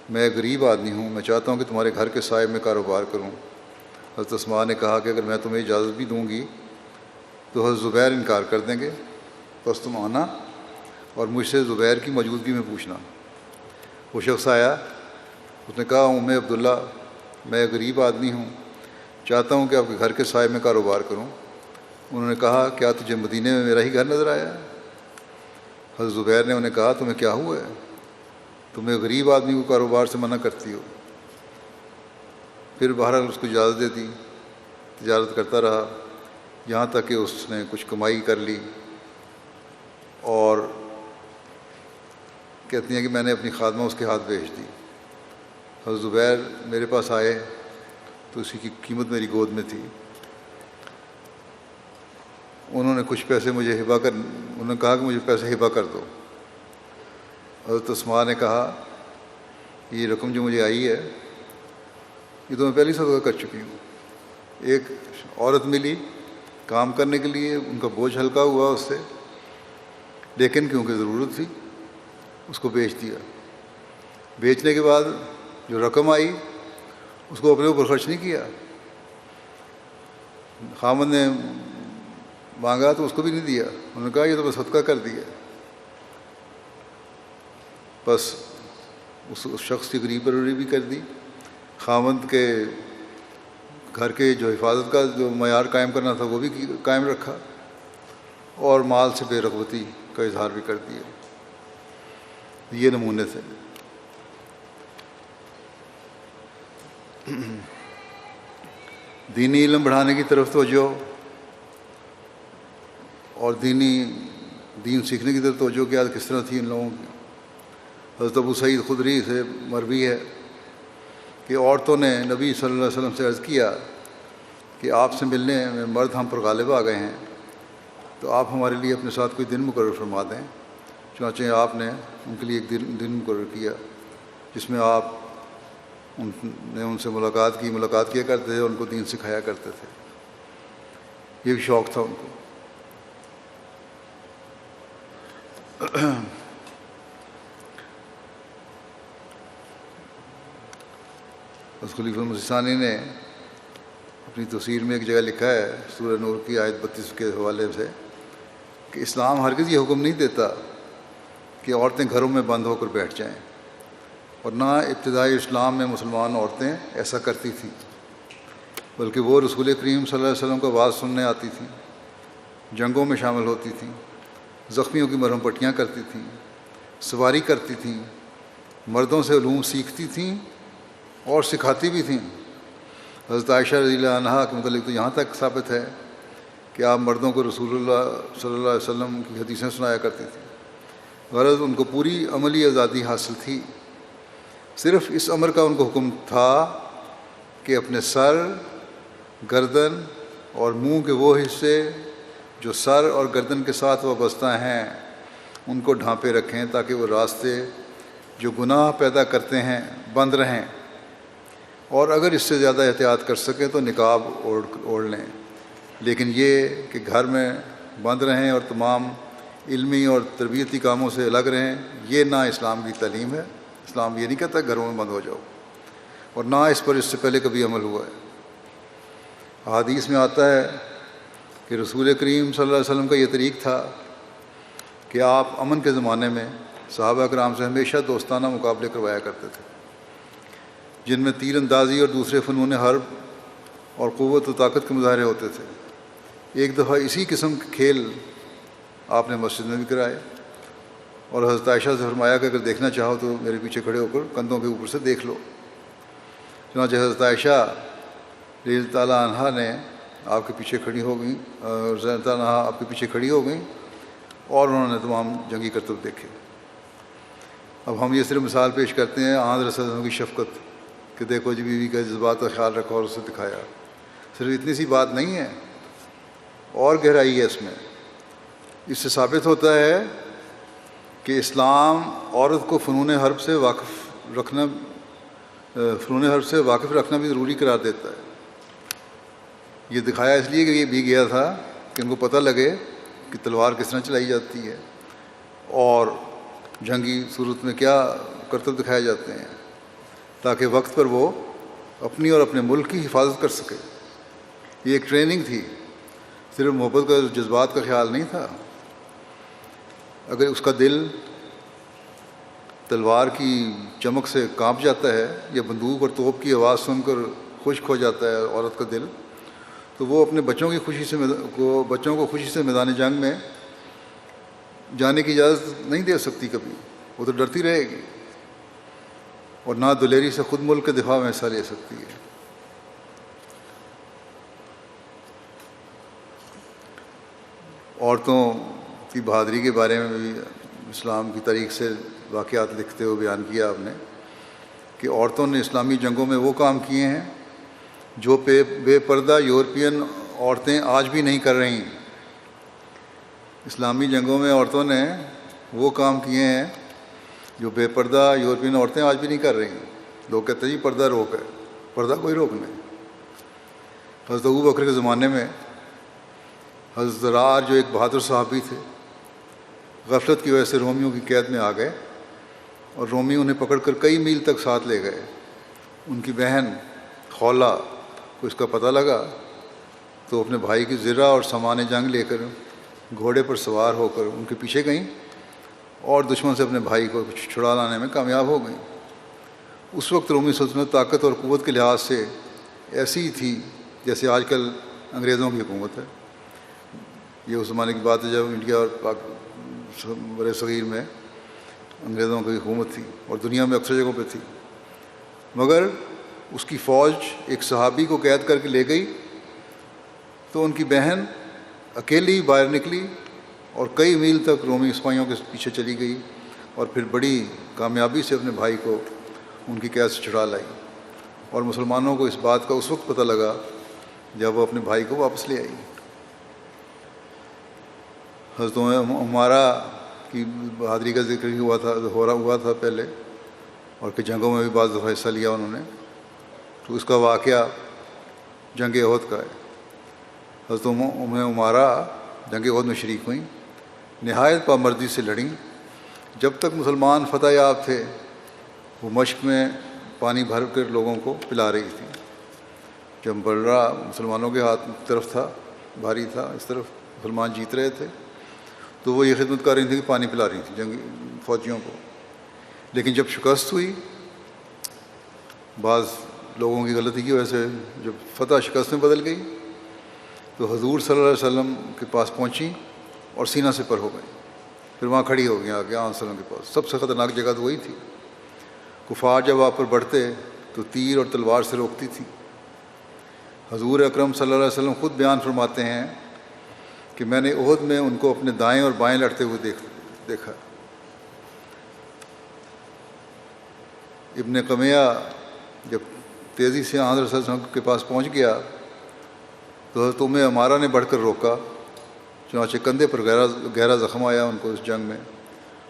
میں غریب آدمی ہوں، میں چاہتا ہوں کہ تمہارے گھر کے سائے میں کاروبار کروں۔ حضرت اسماء نے کہا کہ اگر میں تمہیں اجازت بھی دوں گی تو حضرت زبیر انکار کر دیں گے، بس تم آنا اور مجھ سے زبیر کی موجودگی میں پوچھنا۔ وہ شخص آیا، اس نے کہا عبداللہ، میں غریب آدمی ہوں، چاہتا ہوں کہ آپ کے گھر کے سائے میں کاروبار کروں۔ انہوں نے کہا کیا تجھے مدینے میں میرا ہی گھر نظر آیا ہے؟ حضرت زبیر نے انہیں کہا تمہیں کیا ہوا ہے؟ تمہیں غریب آدمی کو کاروبار سے منع کرتی ہو؟ پھر بہرحال اس کو اجازت دے دی، تجارت کرتا رہا یہاں تک کہ اس نے کچھ کمائی کر لی، اور کہتی ہیں کہ میں نے اپنی خادمہ اس کے ہاتھ بھیج دی۔ حضرت زبیر میرے پاس آئے تو اسی کی قیمت میری گود میں تھی۔ انہوں نے کچھ پیسے مجھے انہوں نے کہا کہ مجھے پیسے ہبہ کر دو۔ حضرت اسماء نے کہا یہ رقم جو مجھے آئی ہے یہ تو میں پہلے صدقہ کر چکی ہوں۔ ایک عورت ملی کام کرنے کے لیے، ان کا بوجھ ہلکا ہوا اس سے، لیکن کیونکہ ضرورت تھی اس کو بیچ دیا۔ بیچنے کے بعد جو رقم آئی اس کو اپنے اوپر خرچ نہیں کیا، خاوند نے مانگا تو اس کو بھی نہیں دیا، انہوں نے کہا یہ تو بس صدقہ کر دیا۔ بس اس شخص کی غریب پروری بھی کر دی، خاوند کے گھر کے جو حفاظت کا جو معیار قائم کرنا تھا وہ بھی قائم رکھا، اور مال سے بے رغبتی کا اظہار بھی کر دیا۔ یہ نمونے تھے۔ دینی علم بڑھانے کی طرف توجہ اور دین سیکھنے کی طرف توجہ کیا کس طرح تھی ان لوگوں کی؟ حضرت ابو سعید خدری سے مروی ہے کہ عورتوں نے نبی صلی اللہ علیہ وسلم سے عرض کیا کہ آپ سے ملنے میں مرد ہم پر غالب آ گئے ہیں، تو آپ ہمارے لیے اپنے ساتھ کوئی دن مقرر فرما دیں۔ چنانچہ آپ نے ان کے لیے ایک دن مقرر کیا جس میں آپ نے ان سے ملاقات کیا کرتے تھے، ان کو دین سکھایا کرتے تھے۔ یہ بھی شوق تھا ان کو۔ خلیفہ مسیح ثانی نے اپنی تفسیر میں ایک جگہ لکھا ہے سورہ نور کی آیت 32 کے حوالے سے کہ اسلام ہرگز یہ حکم نہیں دیتا کہ عورتیں گھروں میں بند ہو کر بیٹھ جائیں، اور نہ ابتدائی اسلام میں مسلمان عورتیں ایسا کرتی تھیں، بلکہ وہ رسول کریم صلی اللہ علیہ وسلم کا آواز سننے آتی تھیں، جنگوں میں شامل ہوتی تھیں، زخمیوں کی مرہم پٹیاں کرتی تھیں، سواری کرتی تھیں، مردوں سے علوم سیکھتی تھیں اور سکھاتی بھی تھیں۔ حضرت عائشہ رضی اللہ عنہا کے متعلق تو یہاں تک ثابت ہے کہ آپ مردوں کو رسول اللہ صلی اللہ علیہ وسلم کی حدیثیں سنایا کرتی تھیں۔ غرض ان کو پوری عملی آزادی حاصل تھی، صرف اس امر کا ان کو حکم تھا کہ اپنے سر، گردن اور منہ کے وہ حصے جو سر اور گردن کے ساتھ وابستہ ہیں ان کو ڈھانپے رکھیں تاکہ وہ راستے جو گناہ پیدا کرتے ہیں بند رہیں، اور اگر اس سے زیادہ احتیاط کر سکیں تو نقاب اوڑھ لیں، لیکن یہ کہ گھر میں بند رہیں اور تمام علمی اور تربیتی کاموں سے الگ رہیں، یہ نہ اسلام کی تعلیم ہے۔ اسلام یہ نہیں کہتا گھروں میں بند ہو جاؤ، اور نہ اس پر اس سے پہلے کبھی عمل ہوا ہے۔ احادیث میں آتا ہے کہ رسول کریم صلی اللہ علیہ وسلم کا یہ طریق تھا کہ آپ امن کے زمانے میں صحابہ کرام سے ہمیشہ دوستانہ مقابلے کروایا کرتے تھے، جن میں تیر اندازی اور دوسرے فنون حرب اور قوت و طاقت کے مظاہرے ہوتے تھے۔ ایک دفعہ اسی قسم کے کھیل آپ نے مسجد میں بھی کرائے، اور حضرت عائشہ سے فرمایا کہ اگر دیکھنا چاہو تو میرے پیچھے کھڑے ہو کر کندھوں کے اوپر سے دیکھ لو۔ چنانچہ حضرت عائشہ رضی اللہ تعالیٰ عنہا نے آپ کے پیچھے کھڑی ہو گئیں، رضی اللہ تعالیٰ عنہا آپ کے پیچھے کھڑی ہو گئیں، اور انہوں نے تمام جنگی کرتب دیکھے۔ اب ہم یہ صرف مثال پیش کرتے ہیں آن رسول اللہ کی شفقت کہ دیکھو جی بیوی کا جذبات کا خیال رکھا اور اسے دکھایا، صرف اتنی سی بات نہیں ہے، اور گہرائی ہے اس میں۔ اس سے ثابت ہوتا ہے کہ اسلام عورت کو فنون حرب سے واقف رکھنا بھی ضروری قرار دیتا ہے۔ یہ دکھایا اس لیے کہ یہ بھی گیا تھا کہ ان کو پتہ لگے کہ تلوار کس طرح چلائی جاتی ہے اور جنگی صورت میں کیا کرتب دکھائے جاتے ہیں، تاکہ وقت پر وہ اپنی اور اپنے ملک کی حفاظت کر سکے۔ یہ ایک ٹریننگ تھی، صرف محبت کا جذبات کا خیال نہیں تھا۔ اگر اس کا دل تلوار کی چمک سے کانپ جاتا ہے یا بندوق اور توپ کی آواز سن کر خشک ہو جاتا ہے عورت کا دل، تو وہ اپنے بچوں کو خوشی سے میدان جنگ میں جانے کی اجازت نہیں دے سکتی کبھی، وہ تو ڈرتی رہے گی، اور نہ دلیری سے خود ملک کے دفاع میں حصہ لے سکتی ہے۔ عورتوں کی بہادری کے بارے میں بھی اسلام کی تاریخ سے واقعات لکھتے ہوئے بیان کیا آپ نے کہ عورتوں نے اسلامی جنگوں میں وہ کام کیے ہیں جو بے پردہ یورپین عورتیں آج بھی نہیں کر رہی۔ اسلامی جنگوں میں عورتوں نے وہ کام کیے ہیں جو بے پردہ یورپین عورتیں آج بھی نہیں کر رہی۔ لوگ کہتے ہیں جی پردہ روک ہے، پردہ کوئی روک نہیں۔ حضرت ابو بکر کے زمانے میں حضرت زرار جو ایک بہادر صحابی تھے، غفلت کی وجہ سے رومیوں کی قید میں آ گئے اور رومی انہیں پکڑ کر کئی میل تک ساتھ لے گئے۔ ان کی بہن خولہ کو اس کا پتہ لگا تو اپنے بھائی کی زرہ اور سامان جنگ لے کر گھوڑے پر سوار ہو کر ان کے پیچھے گئیں اور دشمن سے اپنے بھائی کو چھڑا لانے میں کامیاب ہو گئیں۔ اس وقت رومی سلطنت طاقت اور قوت کے لحاظ سے ایسی ہی تھی جیسے آج کل انگریزوں کی حکومت ہے۔ یہ اس زمانے کی بات ہے جب انڈیا اور بر صغیر میں انگریزوں کی حکومت تھی اور دنیا میں اکثر جگہوں پہ تھی، مگر اس کی فوج ایک صحابی کو قید کر کے لے گئی تو ان کی بہن اکیلی باہر نکلی اور کئی میل تک رومی سپاہیوں کے پیچھے چلی گئی اور پھر بڑی کامیابی سے اپنے بھائی کو ان کی قید سے چھڑا لائی۔ اور مسلمانوں کو اس بات کا اس وقت پتہ لگا جب وہ اپنے بھائی کو واپس لے آئی۔ حضرت عمارہ کی بہادری کا ذکر ہی ہوا تھا پہلے، اور کہ جنگوں میں بھی بعض دفعہ حصہ لیا انہوں نے، تو اس کا واقعہ جنگ احد کا ہے۔ حضرت عمارہ جنگ احد میں شریک ہوئیں، نہایت پامردی سے لڑیں۔ جب تک مسلمان فتح یاب تھے وہ مشق میں پانی بھر کر لوگوں کو پلا رہی تھی۔ جب بلرا مسلمانوں کے ہاتھ طرف تھا، بھاری تھا، اس طرف مسلمان جیت رہے تھے، تو وہ یہ خدمت کر رہی تھی کہ پانی پلا رہی تھی جنگی فوجیوں کو۔ لیکن جب شکست ہوئی، بعض لوگوں کی غلطی کی وجہ سے جب فتح شکست میں بدل گئی، تو حضور صلی اللہ علیہ وسلم کے پاس پہنچیں اور سینہ سے پر ہو گئیں، پھر وہاں کھڑی ہو گئیں آگے آن صلی اللہ علیہ وسلم کے پاس۔ سب سے خطرناک جگہ تو وہی تھی۔ کفار جب آپ پر بڑھتے تو تیر اور تلوار سے روکتی تھی۔ حضور اکرم صلی اللہ علیہ وسلم خود بیان فرماتے ہیں کہ میں نے احد میں ان کو اپنے دائیں اور بائیں لڑتے ہوئے دیکھا۔ ابن قمیہ جب تیزی سے حضرت صلی اللہ علیہ وسلم کے پاس پہنچ گیا تو حضرت عمارہ نے بڑھ کر روکا، چنانچہ کندھے پر گہرا زخم آیا ان کو اس جنگ میں۔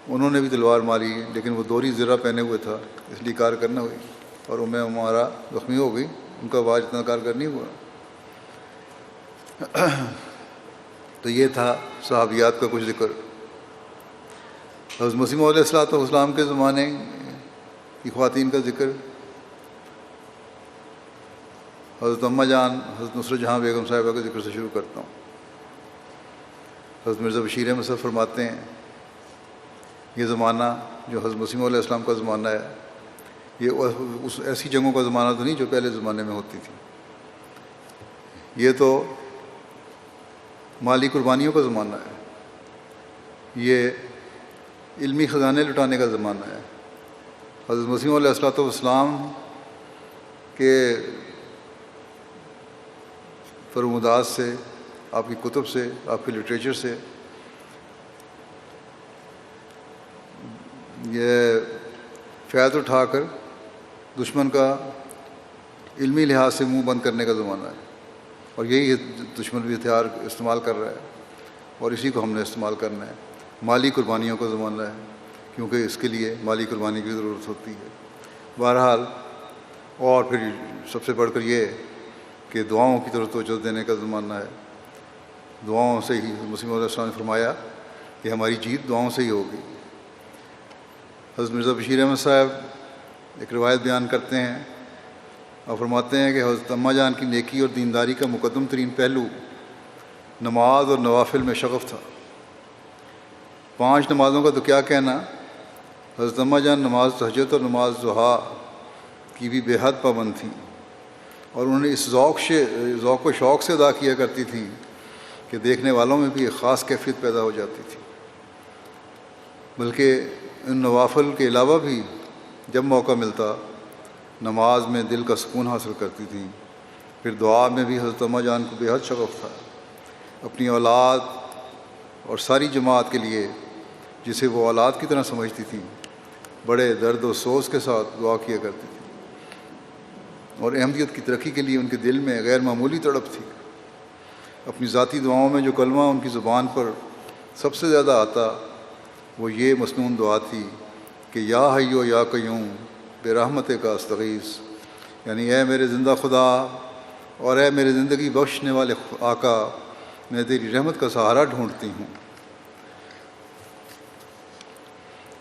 انہوں نے بھی تلوار ماری، لیکن وہ دوہری زرہ پہنے ہوئے تھا، اس لیے کارگر نہ ہوئی، اور عمارہ زخمی ہو گئی، ان کا آواز اتنا کارگر نہیں ہوا۔ تو یہ تھا صحابیات کا کچھ ذکر۔ حضرت مسیح علیہ السلام کے زمانے کی خواتین کا ذکر۔ حضرت اماں جان حضرت نصرت جہاں بیگم صاحبہ کے ذکر سے شروع کرتا ہوں۔ حضرت مرزا بشیر احمد صاحب فرماتے ہیں یہ زمانہ جو حضرت مسیح علیہ السلام کا زمانہ ہے، یہ اس ایسی جنگوں کا زمانہ تو نہیں جو پہلے زمانے میں ہوتی تھی، یہ تو مالی قربانیوں کا زمانہ ہے، یہ علمی خزانے لٹانے کا زمانہ ہے۔ حضرت مسیح علیہ السلام کے فرمودات سے، آپ کی کتب سے، آپ کے لٹریچر سے یہ فائدہ اٹھا کر دشمن کا علمی لحاظ سے منہ بند کرنے کا زمانہ ہے، اور یہی دشمن بھی ہتھیار استعمال کر رہا ہے، اور اسی کو ہم نے استعمال کرنا ہے۔ مالی قربانیوں کا زمانہ ہے، کیونکہ اس کے لیے مالی قربانی کی ضرورت ہوتی ہے۔ بہرحال، اور پھر سب سے بڑھ کر یہ کہ دعاؤں کی طرف توجہ دینے کا زمانہ ہے۔ دعاؤں سے ہی مسیح علیہ السلام نے فرمایا کہ ہماری جیت دعاؤں سے ہی ہوگی۔ حضرت مرزا بشیر احمد صاحب ایک روایت بیان کرتے ہیں اور فرماتے ہیں کہ حضرت اماں جان کی نیکی اور دینداری کا مقدم ترین پہلو نماز اور نوافل میں شغف تھا۔ 5 نمازوں کا تو کیا کہنا، حضرت اماں جان نماز تہجد اور نماز ضحیٰ کی بھی بے حد پابند تھیں، اور انہوں نے اس ذوق و شوق سے ادا کیا کرتی تھیں کہ دیکھنے والوں میں بھی ایک خاص کیفیت پیدا ہو جاتی تھی۔ بلکہ ان نوافل کے علاوہ بھی جب موقع ملتا نماز میں دل کا سکون حاصل کرتی تھیں۔ پھر دعا میں بھی حضرت اماں جان کو بے حد شغف تھا۔ اپنی اولاد اور ساری جماعت کے لیے، جسے وہ اولاد کی طرح سمجھتی تھیں، بڑے درد و سوز کے ساتھ دعا کیا کرتی تھیں، اور احمدیت کی ترقی کے لیے ان کے دل میں غیر معمولی تڑپ تھی۔ اپنی ذاتی دعاؤں میں جو کلمہ ان کی زبان پر سب سے زیادہ آتا وہ یہ مسنون دعا تھی کہ یا حیو یا قیوم برحمت کا استغیث، یعنی اے میرے زندہ خدا اور اے میرے زندگی بخشنے والے آقا، میں تیری رحمت کا سہارا ڈھونڈتی ہوں۔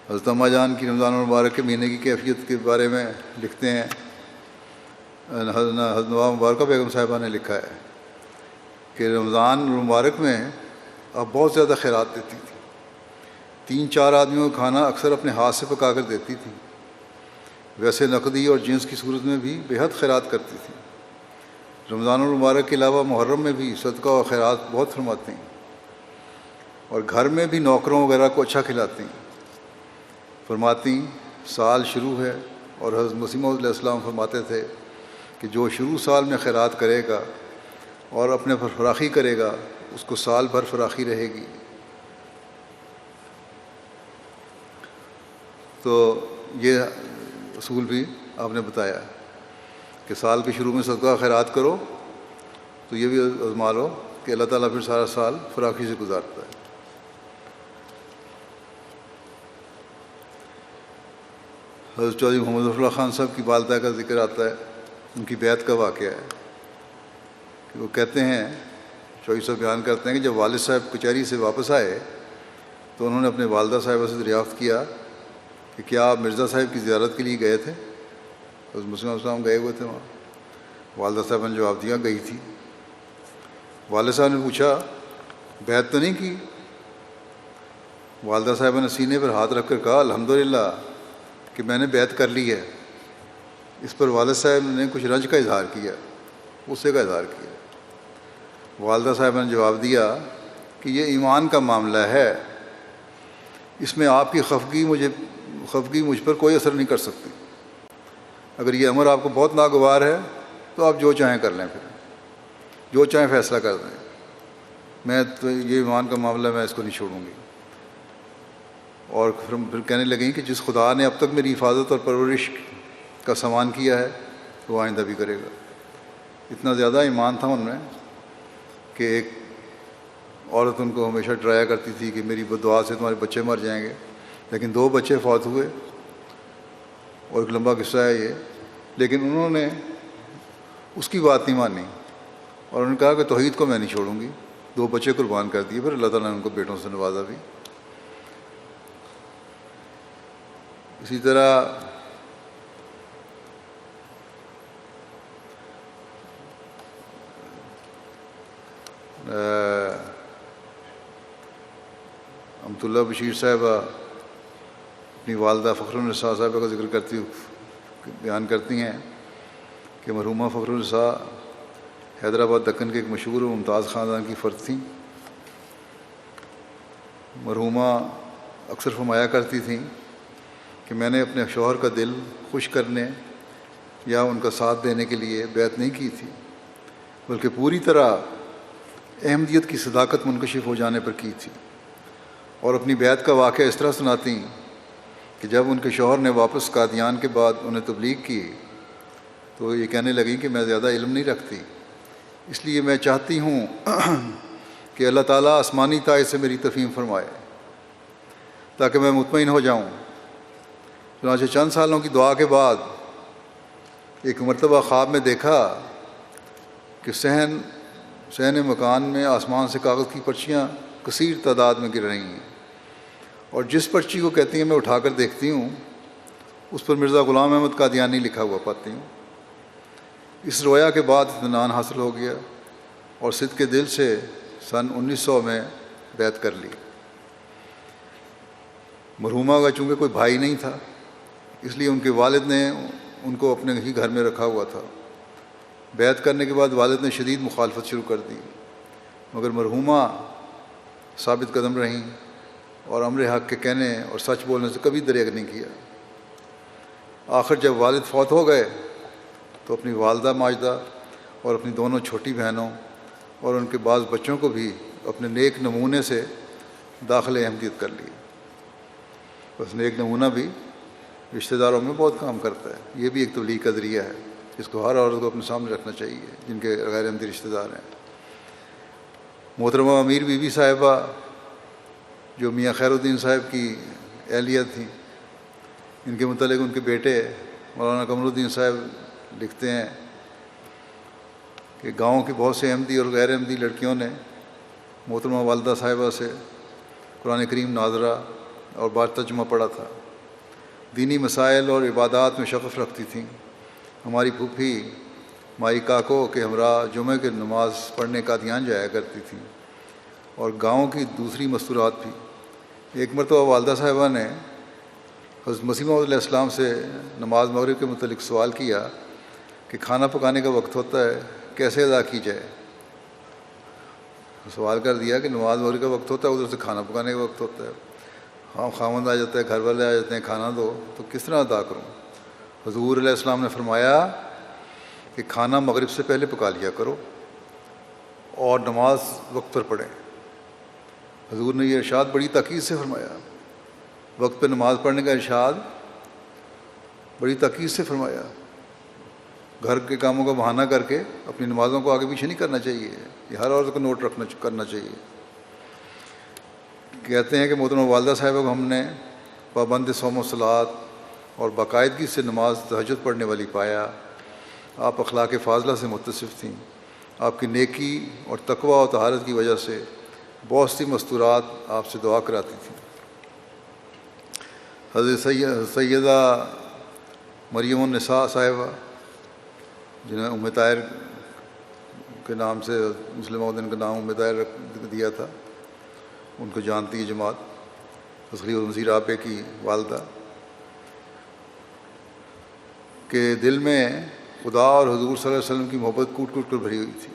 حضرت اماں جان کی رمضان المبارک کے مہینے کی کیفیت کے بارے میں لکھتے ہیں، حضرت نواب مبارکہ بیگم صاحبہ نے لکھا ہے کہ رمضان المبارک میں آپ بہت زیادہ خیرات دیتی تھی، 3-4 آدمیوں کا کھانا اکثر اپنے ہاتھ سے پکا کر دیتی تھی، ویسے نقدی اور جنس کی صورت میں بھی بے حد خیرات کرتی تھی۔ رمضان المبارک کے علاوہ محرم میں بھی صدقہ اور خیرات بہت فرماتی ہیں، اور گھر میں بھی نوکروں وغیرہ کو اچھا کھلاتی ہیں۔ فرماتی سال شروع ہے، اور حضرت مسیح موعود علیہ السلام فرماتے تھے کہ جو شروع سال میں خیرات کرے گا اور اپنے پر فراخی کرے گا اس کو سال بھر فراخی رہے گی۔ تو یہ اصول بھی آپ نے بتایا کہ سال کے شروع میں صدقہ خیرات کرو، تو یہ بھی آزما لو کہ اللہ تعالیٰ پھر سارا سال فراخی سے گزارتا ہے۔ حضرت چودھری محمد ظفر اللہ خان صاحب کی والدہ کا ذکر آتا ہے، ان کی بیعت کا واقعہ ہے کہ وہ کہتے ہیں، چودھری صاحب بیان کرتے ہیں کہ جب والد صاحب کچہری سے واپس آئے تو انہوں نے اپنے والدہ صاحبہ سے دریافت کیا کہ کیا آپ مرزا صاحب کی زیارت کے لیے گئے تھے؟ حضرت مسیح موعود السلام گئے ہوئے تھے وہاں۔ والدہ صاحبہ نے جواب دیا گئی تھی۔ والد صاحب نے پوچھا بیعت تو نہیں کی؟ والدہ صاحبہ نے سینے پر ہاتھ رکھ کر کہا الحمدللہ کہ میں نے بیعت کر لی ہے۔ اس پر والد صاحب نے کچھ رنج کا اظہار کیا، غصے کا اظہار کیا۔ والدہ صاحبہ نے جواب دیا کہ یہ ایمان کا معاملہ ہے، اس میں آپ کی خفگی مجھ پر کوئی اثر نہیں کر سکتی۔ اگر یہ امر آپ کو بہت ناگوار ہے تو آپ جو چاہیں کر لیں، پھر جو چاہیں فیصلہ کر دیں، میں تو یہ ایمان کا معاملہ میں اس کو نہیں چھوڑوں گی۔ اور پھر کہنے لگیں کہ جس خدا نے اب تک میری حفاظت اور پرورش کا سامان کیا ہے وہ آئندہ بھی کرے گا۔ اتنا زیادہ ایمان تھا ان میں کہ ایک عورت ان کو ہمیشہ ڈرایا کرتی تھی کہ میری بدعا سے تمہارے بچے مر جائیں گے، لیکن 2 بچے فوت ہوئے، اور ایک لمبا قصہ ہے یہ، لیکن انہوں نے اس کی بات نہیں مانی، اور انہوں نے کہا کہ توحید کو میں نہیں چھوڑوں گی۔ 2 بچے قربان کر دیے، پھر اللہ تعالیٰ نے ان کو بیٹوں سے نوازا بھی۔ اسی طرح امت اللہ بشیر صاحبہ اپنی والدہ فخر النساء صاحبہ کا ذکر کرتی بیان کرتی ہیں کہ مرحومہ فخر النساء حیدرآباد دکن کے ایک مشہور و ممتاز خاندان کی فرد تھیں۔ مرحومہ اکثر فرمایا کرتی تھیں کہ میں نے اپنے شوہر کا دل خوش کرنے یا ان کا ساتھ دینے کے لیے بیعت نہیں کی تھی، بلکہ پوری طرح احمدیت کی صداقت منکشف ہو جانے پر کی تھی۔ اور اپنی بیعت کا واقعہ اس طرح سناتی کہ جب ان کے شوہر نے واپس قادیان کے بعد انہیں تبلیغ کی تو یہ کہنے لگیں کہ میں زیادہ علم نہیں رکھتی، اس لیے میں چاہتی ہوں کہ اللہ تعالیٰ آسمانی تائج سے میری تفہیم فرمائے تاکہ میں مطمئن ہو جاؤں۔ چنانچہ چند سالوں کی دعا کے بعد ایک مرتبہ خواب میں دیکھا کہ صحن مکان میں آسمان سے کاغذ کی پرچیاں کثیر تعداد میں گر رہی ہیں، اور جس پرچی کو کہتی ہیں میں اٹھا کر دیکھتی ہوں اس پر مرزا غلام احمد قادیانی لکھا ہوا پاتی ہوں۔ اس رویا کے بعد اطمینان حاصل ہو گیا اور صدق کے دل سے سن 1900 میں بیعت کر لی۔ مرحومہ کا چونکہ کوئی بھائی نہیں تھا، اس لیے ان کے والد نے ان کو اپنے ہی گھر میں رکھا ہوا تھا۔ بیعت کرنے کے بعد والد نے شدید مخالفت شروع کر دی، مگر مرحومہ ثابت قدم رہیں اور امر حق کے کہنے اور سچ بولنے سے کبھی دریغ نہیں کیا۔ آخر جب والد فوت ہو گئے تو اپنی والدہ ماجدہ اور اپنی دونوں چھوٹی بہنوں اور ان کے بعض بچوں کو بھی اپنے نیک نمونے سے داخل احمدیت کر لی۔ بس نیک نمونہ بھی رشتہ داروں میں بہت کام کرتا ہے، یہ بھی ایک تبلیغ کا ذریعہ ہے جس کو ہر عورت کو اپنے سامنے رکھنا چاہیے جن کے غیر احمدی رشتہ دار ہیں۔ محترمہ امیر بی بی صاحبہ جو میاں خیر الدین صاحب کی اہلیہ تھیں، ان کے متعلق ان کے بیٹے مولانا قمر الدین صاحب لکھتے ہیں کہ گاؤں کی بہت سے احمدی اور غیر احمدی لڑکیوں نے محترمہ والدہ صاحبہ سے قرآن کریم ناظرہ اور بار ترجمہ پڑھا تھا۔ دینی مسائل اور عبادات میں شغف رکھتی تھیں۔ ہماری پھوپھی مائی کاکو کے ہمراہ جمعہ کی نماز پڑھنے قادیان جایا کرتی تھیں، اور گاؤں کی دوسری مستورات بھی۔ ایک مرتبہ والدہ صاحبہ نے حضرت مسیح موعود علیہ السلام سے نماز مغرب کے متعلق سوال کیا کہ کھانا پکانے کا وقت ہوتا ہے، کیسے ادا کی جائے؟ سوال کر دیا کہ نماز مغرب کا وقت ہوتا ہے، ادھر سے کھانا پکانے کا وقت ہوتا ہے، ہاں خاوند آ جاتا ہے، گھر والے آ جاتے ہیں، کھانا دو، تو کس طرح ادا کروں؟ حضور علیہ السلام نے فرمایا کہ کھانا مغرب سے پہلے پکا لیا کرو اور نماز وقت پر پڑھیں۔ حضور نے یہ ارشاد بڑی تاکید سے فرمایا، وقت پہ نماز پڑھنے کا ارشاد بڑی تاکید سے فرمایا۔ گھر کے کاموں کا بہانہ کر کے اپنی نمازوں کو آگے پیچھے نہیں کرنا چاہیے، یہ ہر عورت کو نوٹ کرنا چاہیے۔ کہتے ہیں کہ محترمہ والدہ صاحبہ کو ہم نے پابند صوم و صلات اور باقاعدگی سے نماز تہجد پڑھنے والی پایا۔ آپ اخلاق فاضلہ سے متصف تھیں۔ آپ کی نیکی اور تقوی و طہارت کی وجہ سے بہت سی مستورات آپ سے دعا کراتی تھیں۔ حضرت سیدہ مریم النساء صاحبہ، جنہیں ام طاہر کے نام سے مسلم عہدین کا نام ام طاہر دیا تھا، ان کو جانتی ہے جماعت، خلیفہ المسیح رابع کی والدہ، کہ دل میں خدا اور حضور صلی اللہ علیہ وسلم کی محبت کوٹ کوٹ کر بھری ہوئی تھی۔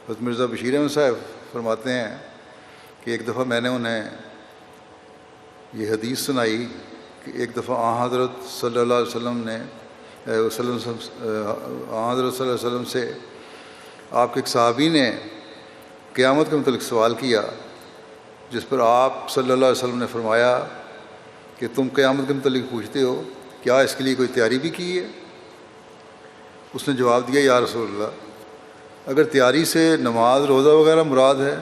حضرت مرزا بشیر احمد صاحب فرماتے ہیں کہ ایک دفعہ میں نے انہیں یہ حدیث سنائی کہ ایک دفعہ حضرت صلی اللہ علیہ وسلم نے حضرت صلی اللہ علیہ وسلم سے آپ کے ایک صحابی نے قیامت کے متعلق سوال کیا، جس پر آپ صلی اللہ علیہ وسلم نے فرمایا کہ تم قیامت کے متعلق پوچھتے ہو، کیا اس کے لیے کوئی تیاری بھی کی ہے؟ اس نے جواب دیا، یا رسول اللہ، اگر تیاری سے نماز روزہ وغیرہ مراد ہے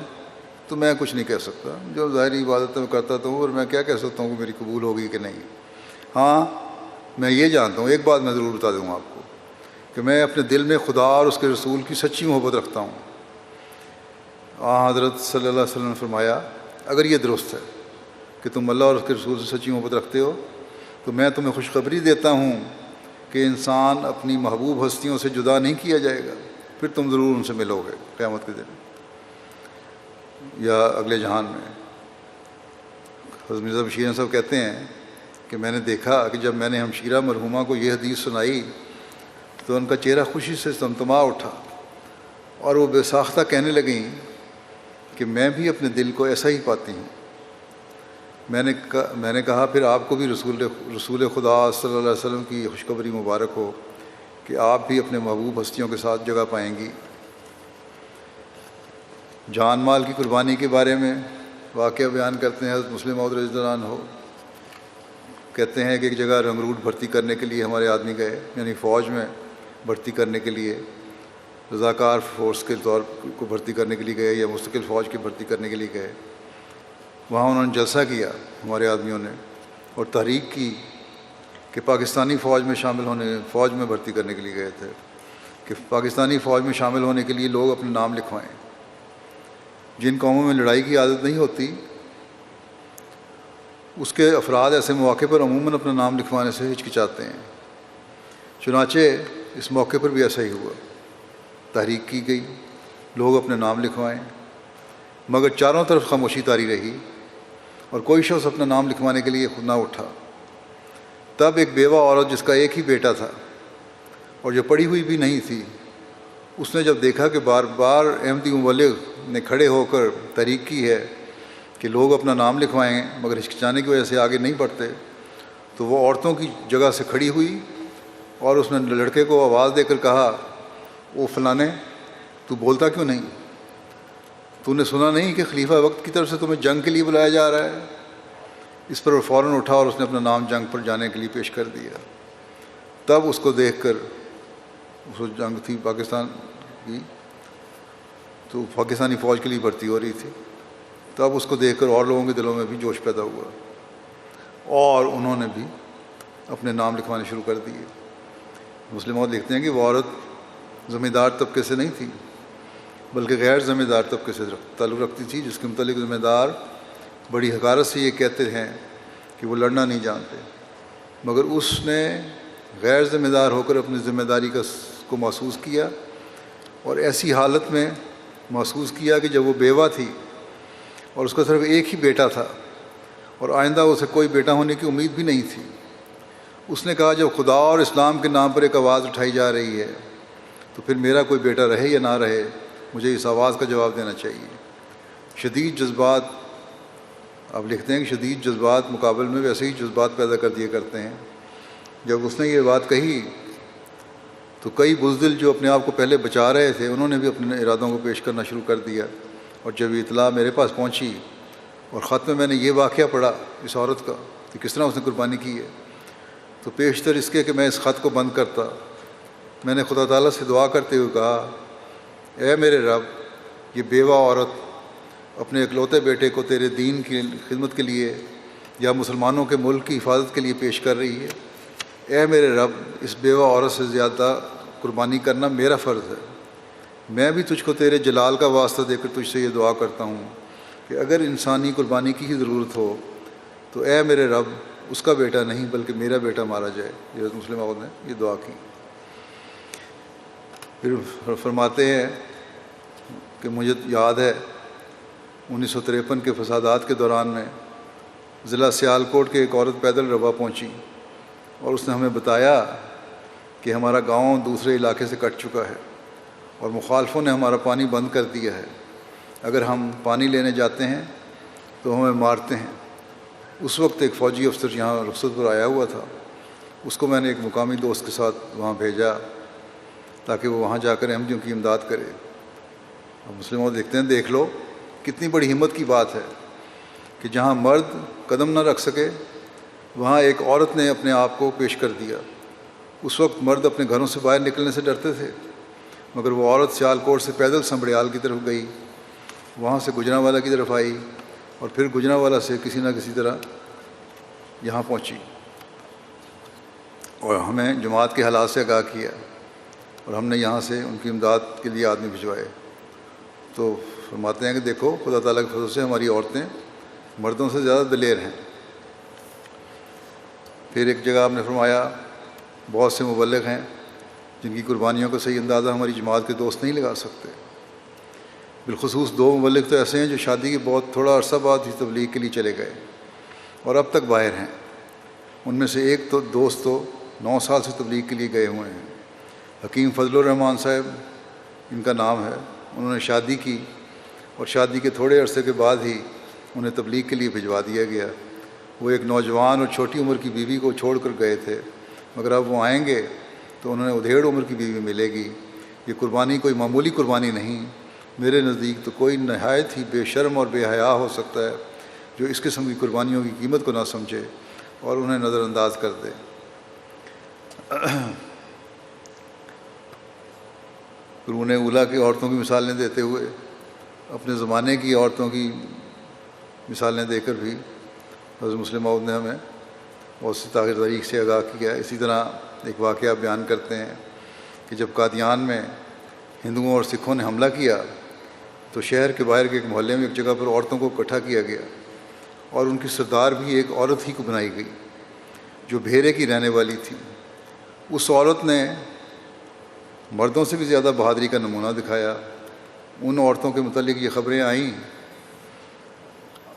تو میں کچھ نہیں کہہ سکتا، جو ظاہری عبادت میں کرتا تو ہوں، اور میں کیا کہہ سکتا ہوں کہ میری قبول ہوگی کہ نہیں۔ ہاں میں یہ جانتا ہوں، ایک بات میں ضرور بتا دوں آپ کو، کہ میں اپنے دل میں خدا اور اس کے رسول کی سچی محبت رکھتا ہوں۔ حضرت صلی اللہ علیہ وسلم نے فرمایا، اگر یہ درست ہے کہ تم اللہ اور اس کے رسول سے سچی محبت رکھتے ہو تو میں تمہیں خوشخبری دیتا ہوں کہ انسان اپنی محبوب ہستیوں سے جدا نہیں کیا جائے گا، پھر تم ضرور ان سے ملو گے قیامت کے دن یا اگلے جہان میں۔ حضرت مرزا بشیر صاحب کہتے ہیں کہ میں نے دیکھا کہ جب میں نے ہمشیرہ مرحومہ کو یہ حدیث سنائی تو ان کا چہرہ خوشی سے تمتما اٹھا، اور وہ بے ساختہ کہنے لگیں کہ میں بھی اپنے دل کو ایسا ہی پاتی ہوں۔ میں نے کہا پھر آپ کو بھی رسول خدا صلی اللہ علیہ وسلم کی خوشخبری مبارک ہو کہ آپ بھی اپنے محبوب ہستیوں کے ساتھ جگہ پائیں گی۔ جان مال کی قربانی کے بارے میں واقعہ بیان کرتے ہیں حضرت مسلم موعود رضی اللہ عنہ، کہتے ہیں کہ ایک جگہ رنگروٹ بھرتی کرنے کے لیے ہمارے آدمی گئے، یعنی فوج میں بھرتی کرنے کے لیے، رضاکار فورس کے طور کو بھرتی کرنے کے لیے گئے یا مستقل فوج کی بھرتی کرنے کے لیے گئے۔ وہاں انہوں نے جلسہ کیا ہمارے آدمیوں نے، اور تحریک کی کہ پاکستانی فوج میں بھرتی کرنے کے لیے گئے تھے، کہ پاکستانی فوج میں شامل ہونے کے لیے لوگ اپنے نام لکھوائیں۔ جن قوموں میں لڑائی کی عادت نہیں ہوتی اس کے افراد ایسے مواقع پر عموماً اپنا نام لکھوانے سے ہچکچاتے ہیں۔ چنانچہ اس موقع پر بھی ایسا ہی ہوا، تحریک کی گئی، لوگ اپنے نام لکھوائیں، مگر چاروں طرف خاموشی طاری رہی اور کوئی شخص اپنا نام لکھوانے کے لیے خود نہ اٹھا۔ تب ایک بیوہ عورت جس کا ایک ہی بیٹا تھا اور جو پڑھی ہوئی بھی نہیں تھی، اس نے جب دیکھا کہ بار بار احمدی مبلغ نے کھڑے ہو کر تحریک کی ہے کہ لوگ اپنا نام لکھوائیں مگر ہچکچانے کی وجہ سے آگے نہیں بڑھتے، تو وہ عورتوں کی جگہ سے کھڑی ہوئی اور اس نے لڑکے کو آواز دے کر کہا، او فلانے، تو بولتا کیوں نہیں؟ تو نے سنا نہیں کہ خلیفہ وقت کی طرف سے تمہیں جنگ کے لیے بلایا جا رہا ہے؟ اس پر وہ فوراً اٹھا اور اس نے اپنا نام جنگ پر جانے کے لیے پیش کر دیا۔ تب اس کو دیکھ کر، اس کو جنگ تھی پاکستان کی، تو پاکستانی فوج کے لیے بھرتی ہو رہی تھی، تب اس کو دیکھ کر اور لوگوں کے دلوں میں بھی جوش پیدا ہوا اور انہوں نے بھی اپنے نام لکھوانے شروع کر دیے۔ مسلم اور لکھتے ہیں کہ وہ عورت زمیندار طبقے سے نہیں تھی، بلکہ غیر ذمہ دار طبقے سے تعلق رکھتی تھی، جس کے متعلق ذمہ دار بڑی حقارت سے یہ کہتے ہیں کہ وہ لڑنا نہیں جانتے، مگر اس نے غیر ذمہ دار ہو کر اپنی ذمہ داری کو محسوس کیا، اور ایسی حالت میں محسوس کیا کہ جب وہ بیوہ تھی اور اس کا صرف ایک ہی بیٹا تھا اور آئندہ اسے کوئی بیٹا ہونے کی امید بھی نہیں تھی، اس نے کہا جب خدا اور اسلام کے نام پر ایک آواز اٹھائی جا رہی ہے تو پھر میرا کوئی بیٹا رہے یا نہ رہے، مجھے اس آواز کا جواب دینا چاہیے۔ شدید جذبات، آپ لکھتے ہیں کہ شدید جذبات مقابل میں ویسے ہی جذبات پیدا کر دیا کرتے ہیں۔ جب اس نے یہ بات کہی تو کئی بزدل جو اپنے آپ کو پہلے بچا رہے تھے انہوں نے بھی اپنے ارادوں کو پیش کرنا شروع کر دیا، اور جب یہ اطلاع میرے پاس پہنچی اور خط میں نے یہ واقعہ پڑھا اس عورت کا کہ کس طرح اس نے قربانی کی ہے، تو پیشتر اس کے کہ میں اس خط کو بند کرتا، میں نے خدا تعالیٰ سے دعا کرتے ہوئے کہا، اے میرے رب، یہ بیوہ عورت اپنے اکلوتے بیٹے کو تیرے دین کی خدمت کے لیے یا مسلمانوں کے ملک کی حفاظت کے لیے پیش کر رہی ہے، اے میرے رب، اس بیوہ عورت سے زیادہ قربانی کرنا میرا فرض ہے۔ میں بھی تجھ کو تیرے جلال کا واسطہ دے کر تجھ سے یہ دعا کرتا ہوں کہ اگر انسانی قربانی کی ہی ضرورت ہو تو اے میرے رب، اس کا بیٹا نہیں بلکہ میرا بیٹا مارا جائے۔ حضرت مسلم موعود نے یہ دعا کی۔ پھر فرماتے ہیں کہ مجھے یاد ہے 1953 کے فسادات کے دوران میں ضلع سیالکوٹ کے ایک عورت پیدل روا پہنچی اور اس نے ہمیں بتایا کہ ہمارا گاؤں دوسرے علاقے سے کٹ چکا ہے اور مخالفوں نے ہمارا پانی بند کر دیا ہے، اگر ہم پانی لینے جاتے ہیں تو ہمیں مارتے ہیں۔ اس وقت ایک فوجی افسر یہاں رخصت پر آیا ہوا تھا، اس کو میں نے ایک مقامی دوست کے ساتھ وہاں بھیجا تاکہ وہ وہاں جا کر احمدیوں کی امداد کرے۔ اب مسلموں دیکھتے ہیں، دیکھ لو کتنی بڑی ہمت کی بات ہے کہ جہاں مرد قدم نہ رکھ سکے وہاں ایک عورت نے اپنے آپ کو پیش کر دیا۔ اس وقت مرد اپنے گھروں سے باہر نکلنے سے ڈرتے تھے، مگر وہ عورت سیالکوٹ سے پیدل سنبڑیال کی طرف گئی، وہاں سے گجرانوالہ کی طرف آئی اور پھر گجرانوالہ سے کسی نہ کسی طرح یہاں پہنچی اور ہمیں جماعت کے حالات سے آگاہ کیا، اور ہم نے یہاں سے ان کی امداد کے لیے آدمی بھجوائے۔ تو فرماتے ہیں کہ دیکھو خدا تعالیٰ کے فضل سے ہماری عورتیں مردوں سے زیادہ دلیر ہیں۔ پھر ایک جگہ آپ نے فرمایا بہت سے مبلغ ہیں جن کی قربانیوں کا صحیح اندازہ ہماری جماعت کے دوست نہیں لگا سکتے، بالخصوص 2 مبلغ تو ایسے ہیں جو شادی کے بہت تھوڑا عرصہ بعد ہی تبلیغ کے لیے چلے گئے اور اب تک باہر ہیں۔ ان میں سے ایک تو دوست تو 9 سال سے تبلیغ کے لیے گئے ہوئے ہیں، حکیم فضل الرحمان صاحب ان کا نام ہے۔ انہوں نے شادی کی اور شادی کے تھوڑے عرصے کے بعد ہی انہیں تبلیغ کے لیے بھجوا دیا گیا۔ وہ ایک نوجوان اور چھوٹی عمر کی بیوی کو چھوڑ کر گئے تھے، مگر اب وہ آئیں گے تو انہیں ادھیڑ عمر کی بیوی ملے گی۔ یہ قربانی کوئی معمولی قربانی نہیں، میرے نزدیک تو کوئی نہایت ہی بے شرم اور بے حیا ہو سکتا ہے جو اس قسم کی قربانیوں کی قیمت کو نہ سمجھے اور انہیں نظر انداز کر دے۔ قرون اولیٰ کی عورتوں کی مثالیں دیتے ہوئے اپنے زمانے کی عورتوں کی مثالیں دے کر بھی حضرت مسلم موعود نے ہمیں بہت سی تاریخ سے آگاہ کیا۔ اسی طرح ایک واقعہ بیان کرتے ہیں کہ جب قادیان میں ہندوؤں اور سکھوں نے حملہ کیا تو شہر کے باہر کے ایک محلے میں ایک جگہ پر عورتوں کو اکٹھا کیا گیا اور ان کی سردار بھی ایک عورت ہی کو بنائی گئی جو بھیرے کی رہنے والی تھی۔ اس عورت نے مردوں سے بھی زیادہ بہادری کا نمونہ دکھایا۔ ان عورتوں کے متعلق یہ خبریں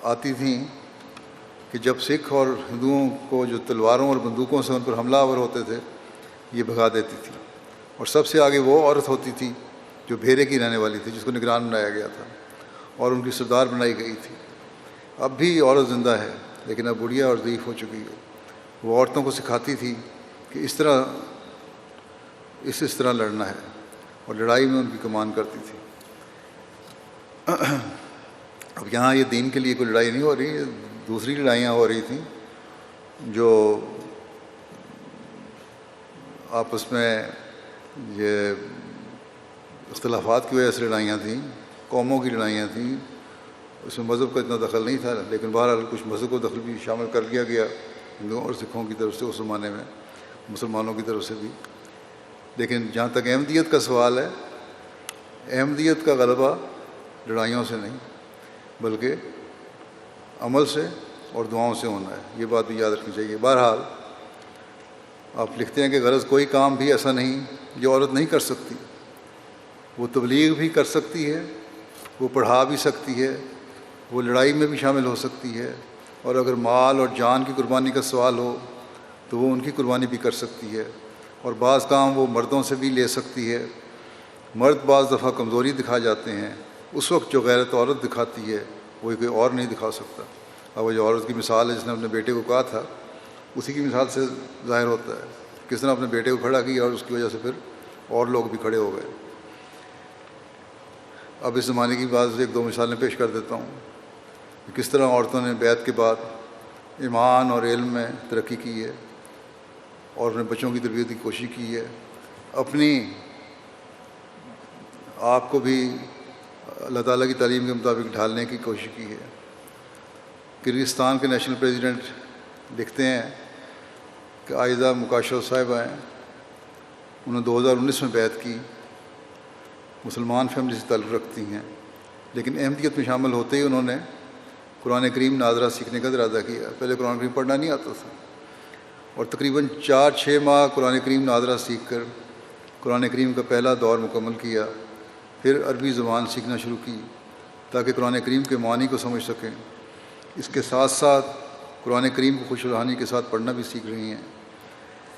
آتی تھیں کہ جب سکھ اور ہندوؤں کو جو تلواروں اور بندوقوں سے ان پر حملہ آور ہوتے تھے یہ بھگا دیتی تھی، اور سب سے آگے وہ عورت ہوتی تھی جو بھیرے کی رہنے والی تھی، جس کو نگران بنایا گیا تھا اور ان کی سردار بنائی گئی تھی۔ اب بھی عورت زندہ ہے لیکن اب بڑھیا اور ضعیف ہو چکی ہے۔ وہ عورتوں کو سکھاتی تھی کہ اس طرح لڑنا ہے، اور لڑائی میں ان کی کمان کرتی تھی۔ اب یہاں یہ دین کے لیے کوئی لڑائی نہیں ہو رہی، دوسری لڑائیاں ہو رہی تھیں جو آپس میں یہ اختلافات کی وجہ سے لڑائیاں تھیں، قوموں کی لڑائیاں تھیں۔ اس میں مذہب کا اتنا دخل نہیں تھا، لیکن بہرحال کچھ مذہب کو دخل بھی شامل کر لیا گیا ہندوؤں اور سکھوں کی طرف سے اس زمانے میں، مسلمانوں کی طرف سے بھی۔ لیکن جہاں تک احمدیت کا سوال ہے، احمدیت کا غلبہ لڑائیوں سے نہیں بلکہ عمل سے اور دعاؤں سے ہونا ہے، یہ بات بھی یاد رکھنی چاہیے۔ بہرحال آپ لکھتے ہیں کہ غرض کوئی کام بھی ایسا نہیں جو عورت نہیں کر سکتی، وہ تبلیغ بھی کر سکتی ہے، وہ پڑھا بھی سکتی ہے، وہ لڑائی میں بھی شامل ہو سکتی ہے، اور اگر مال اور جان کی قربانی کا سوال ہو تو وہ ان کی قربانی بھی کر سکتی ہے، اور بعض کام وہ مردوں سے بھی لے سکتی ہے۔ مرد بعض دفعہ کمزوری دکھا جاتے ہیں، اس وقت جو غیرت عورت دکھاتی ہے وہ کوئی اور نہیں دکھا سکتا۔ اب وہ جو عورت کی مثال ہے جس نے اپنے بیٹے کو کہا تھا، اسی کی مثال سے ظاہر ہوتا ہے کس طرح اپنے بیٹے کو کھڑا کیا اور اس کی وجہ سے پھر اور لوگ بھی کھڑے ہو گئے۔ اب اس زمانے کی بعض ایک دو مثالیں پیش کر دیتا ہوں کہ کس طرح عورتوں نے بیعت کے بعد ایمان اور علم میں ترقی کی ہے اور اپنے بچوں کی تربیت کی کوشش کی ہے، اپنی آپ کو بھی اللہ تعالیٰ کی تعلیم کے مطابق ڈھالنے کی کوشش کی ہے۔ کرغزستان کے نیشنل پریزیڈنٹ لکھتے ہیں کہ عائزہ مکاشو صاحبہ ہیں، انہوں نے 2019 میں بیعت کی، مسلمان فیملی سے تعلق رکھتی ہیں، لیکن احمدیت میں شامل ہوتے ہی انہوں نے قرآن کریم ناظرہ سیکھنے کا ارادہ کیا۔ پہلے قرآن کریم پڑھنا نہیں آتا تھا، اور تقریباً 4-6 ماہ قرآن کریم ناظرہ سیکھ کر قرآن کریم کا پہلا دور مکمل کیا، پھر عربی زبان سیکھنا شروع کی تاکہ قرآن کریم کے معنی کو سمجھ سکیں۔ اس کے ساتھ ساتھ قرآن کریم کو خوش روحانی کے ساتھ پڑھنا بھی سیکھ رہی ہیں۔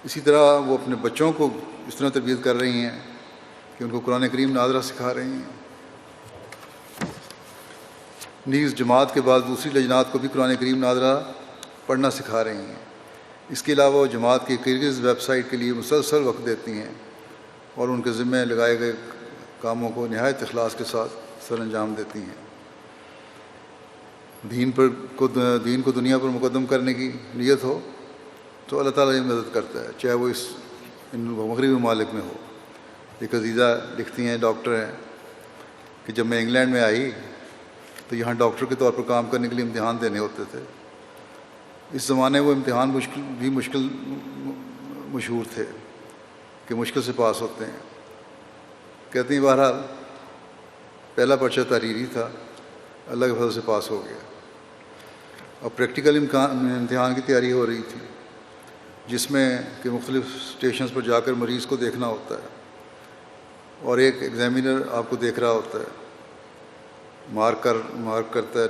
اسی طرح وہ اپنے بچوں کو اس طرح تربیت کر رہی ہیں کہ ان کو قرآن کریم ناظرہ سکھا رہی ہیں۔ نیز جماعت کے بعد دوسری لجنات کو بھی قرآن کریم ناظرہ پڑھنا سکھا رہی ہیں۔ اس کے علاوہ وہ جماعت کی کرغز ویب سائٹ کے لیے مسلسل وقت دیتی ہیں اور ان کے ذمہ لگائے گئے کاموں کو نہایت اخلاص کے ساتھ سر انجام دیتی ہیں۔ دین کو دنیا پر مقدم کرنے کی نیت ہو تو اللہ تعالیٰ یہ مدد کرتا ہے، چاہے وہ ان مغربی ممالک میں ہو۔ ایک عزیزہ لکھتی ہیں، ڈاکٹر ہیں، کہ جب میں انگلینڈ میں آئی تو یہاں ڈاکٹر کے طور پر کام کرنے کے لیے امتحان دینے ہوتے تھے۔ اس زمانے وہ امتحان مشہور تھے کہ مشکل سے پاس ہوتے ہیں۔ کہتی ہیں بہرحال پہلا پرچہ تحریری تھا، اللہ کے فضل سے پاس ہو گیا۔ اب پریکٹیکل امتحان کی تیاری ہو رہی تھی، جس میں کہ مختلف اسٹیشنز پر جا کر مریض کو دیکھنا ہوتا ہے اور ایک ایگزامینر آپ کو دیکھ رہا ہوتا ہے، مارک کرتا ہے۔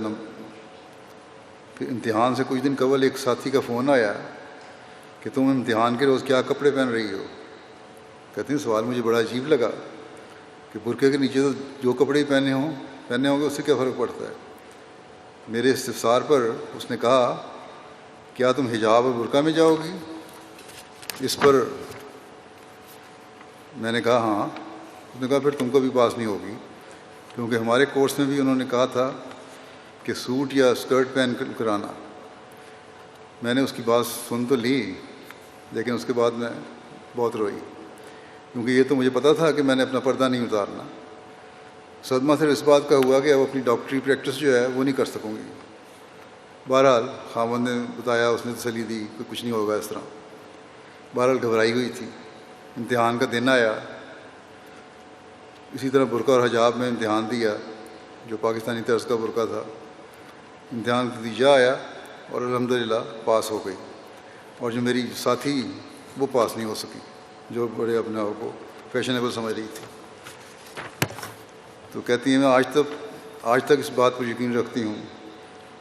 پھر امتحان سے کچھ دن قبل ایک ساتھی کا فون آیا کہ تم امتحان کے روز کیا کپڑے پہن رہی ہو؟ کہتے ہیں سوال مجھے بڑا عجیب لگا کہ برقعے کے نیچے تو جو کپڑے ہی پہنے ہوں گے اس سے کیا فرق پڑتا ہے۔ میرے استفسار پر اس نے کہا کیا تم حجاب اور برقع میں جاؤ گی؟ اس پر میں نے کہا ہاں۔ اس نے کہا پھر تم کو بھی پاس نہیں ہوگی، کیونکہ ہمارے کورس میں بھی انہوں نے کہا تھا کہ سوٹ یا اسکرٹ پہن کر آنا۔ میں نے اس کی بات سن تو لی، لیکن اس کے بعد میں بہت روئی، کیونکہ یہ تو مجھے پتا تھا کہ میں نے اپنا پردہ نہیں اتارنا۔ صدمہ صرف اس بات کا ہوا کہ اب اپنی ڈاکٹری پریکٹس جو ہے وہ نہیں کر سکوں گی۔ بہرحال خاوند نے بتایا، اس نے تسلی دی کہ کچھ نہیں ہوگا اس طرح۔ بہرحال گھبرائی ہوئی تھی۔ امتحان کا دن آیا، اسی طرح برقع اور حجاب میں امتحان دیا جو پاکستانی طرز کا برقع تھا۔ امتحان کا نتیجہ آیا اور الحمدللہ پاس ہو گئی، اور جو میری ساتھی وہ پاس نہیں ہو سکی، جو بڑے اپنے آپ کو فیشنیبل سمجھ رہی تھی۔ تو کہتی ہیں میں آج تک اس بات پر یقین رکھتی ہوں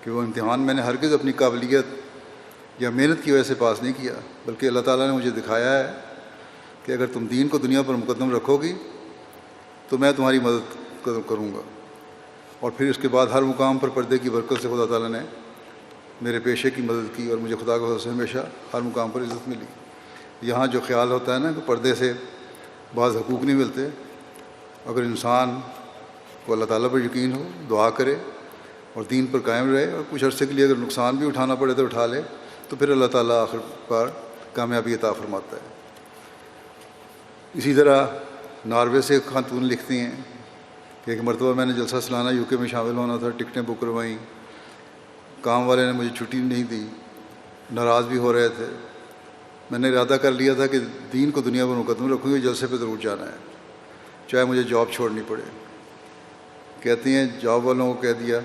کہ وہ امتحان میں نے ہرگز اپنی قابلیت یا محنت کی وجہ سے پاس نہیں کیا، بلکہ اللہ تعالیٰ نے مجھے دکھایا ہے کہ اگر تم دین کو دنیا پر مقدم رکھو گی تو میں تمہاری مدد کروں گا۔ اور پھر اس کے بعد ہر مقام پر پردے کی برکت سے خدا تعالیٰ نے میرے پیشے کی مدد کی اور مجھے خدا کے فضل سے ہمیشہ ہر مقام پر عزت ملی۔ یہاں جو خیال ہوتا ہے نا کہ پردے سے بعض حقوق نہیں ملتے، اگر انسان کو اللہ تعالیٰ پر یقین ہو، دعا کرے اور دین پر قائم رہے، اور کچھ عرصے کے لیے اگر نقصان بھی اٹھانا پڑے تو اٹھا لے، تو پھر اللہ تعالیٰ آخر پر کامیابی عطا فرماتا ہے۔ اسی طرح ناروے سے ایک خاتون لکھتی ہیں کہ ایک مرتبہ میں نے جلسہ سالانہ یو کے میں شامل ہونا تھا، ٹکٹیں بک کروائیں، کام والے نے مجھے چھٹی نہیں دی، ناراض بھی ہو رہے تھے۔ میں نے ارادہ کر لیا تھا کہ دین کو دنیا پر مقدم رکھوں گی، جلسے پہ ضرور جانا ہے، چاہے مجھے جاب چھوڑنی پڑے۔ کہتی ہیں جاب والوں کو کہہ دیا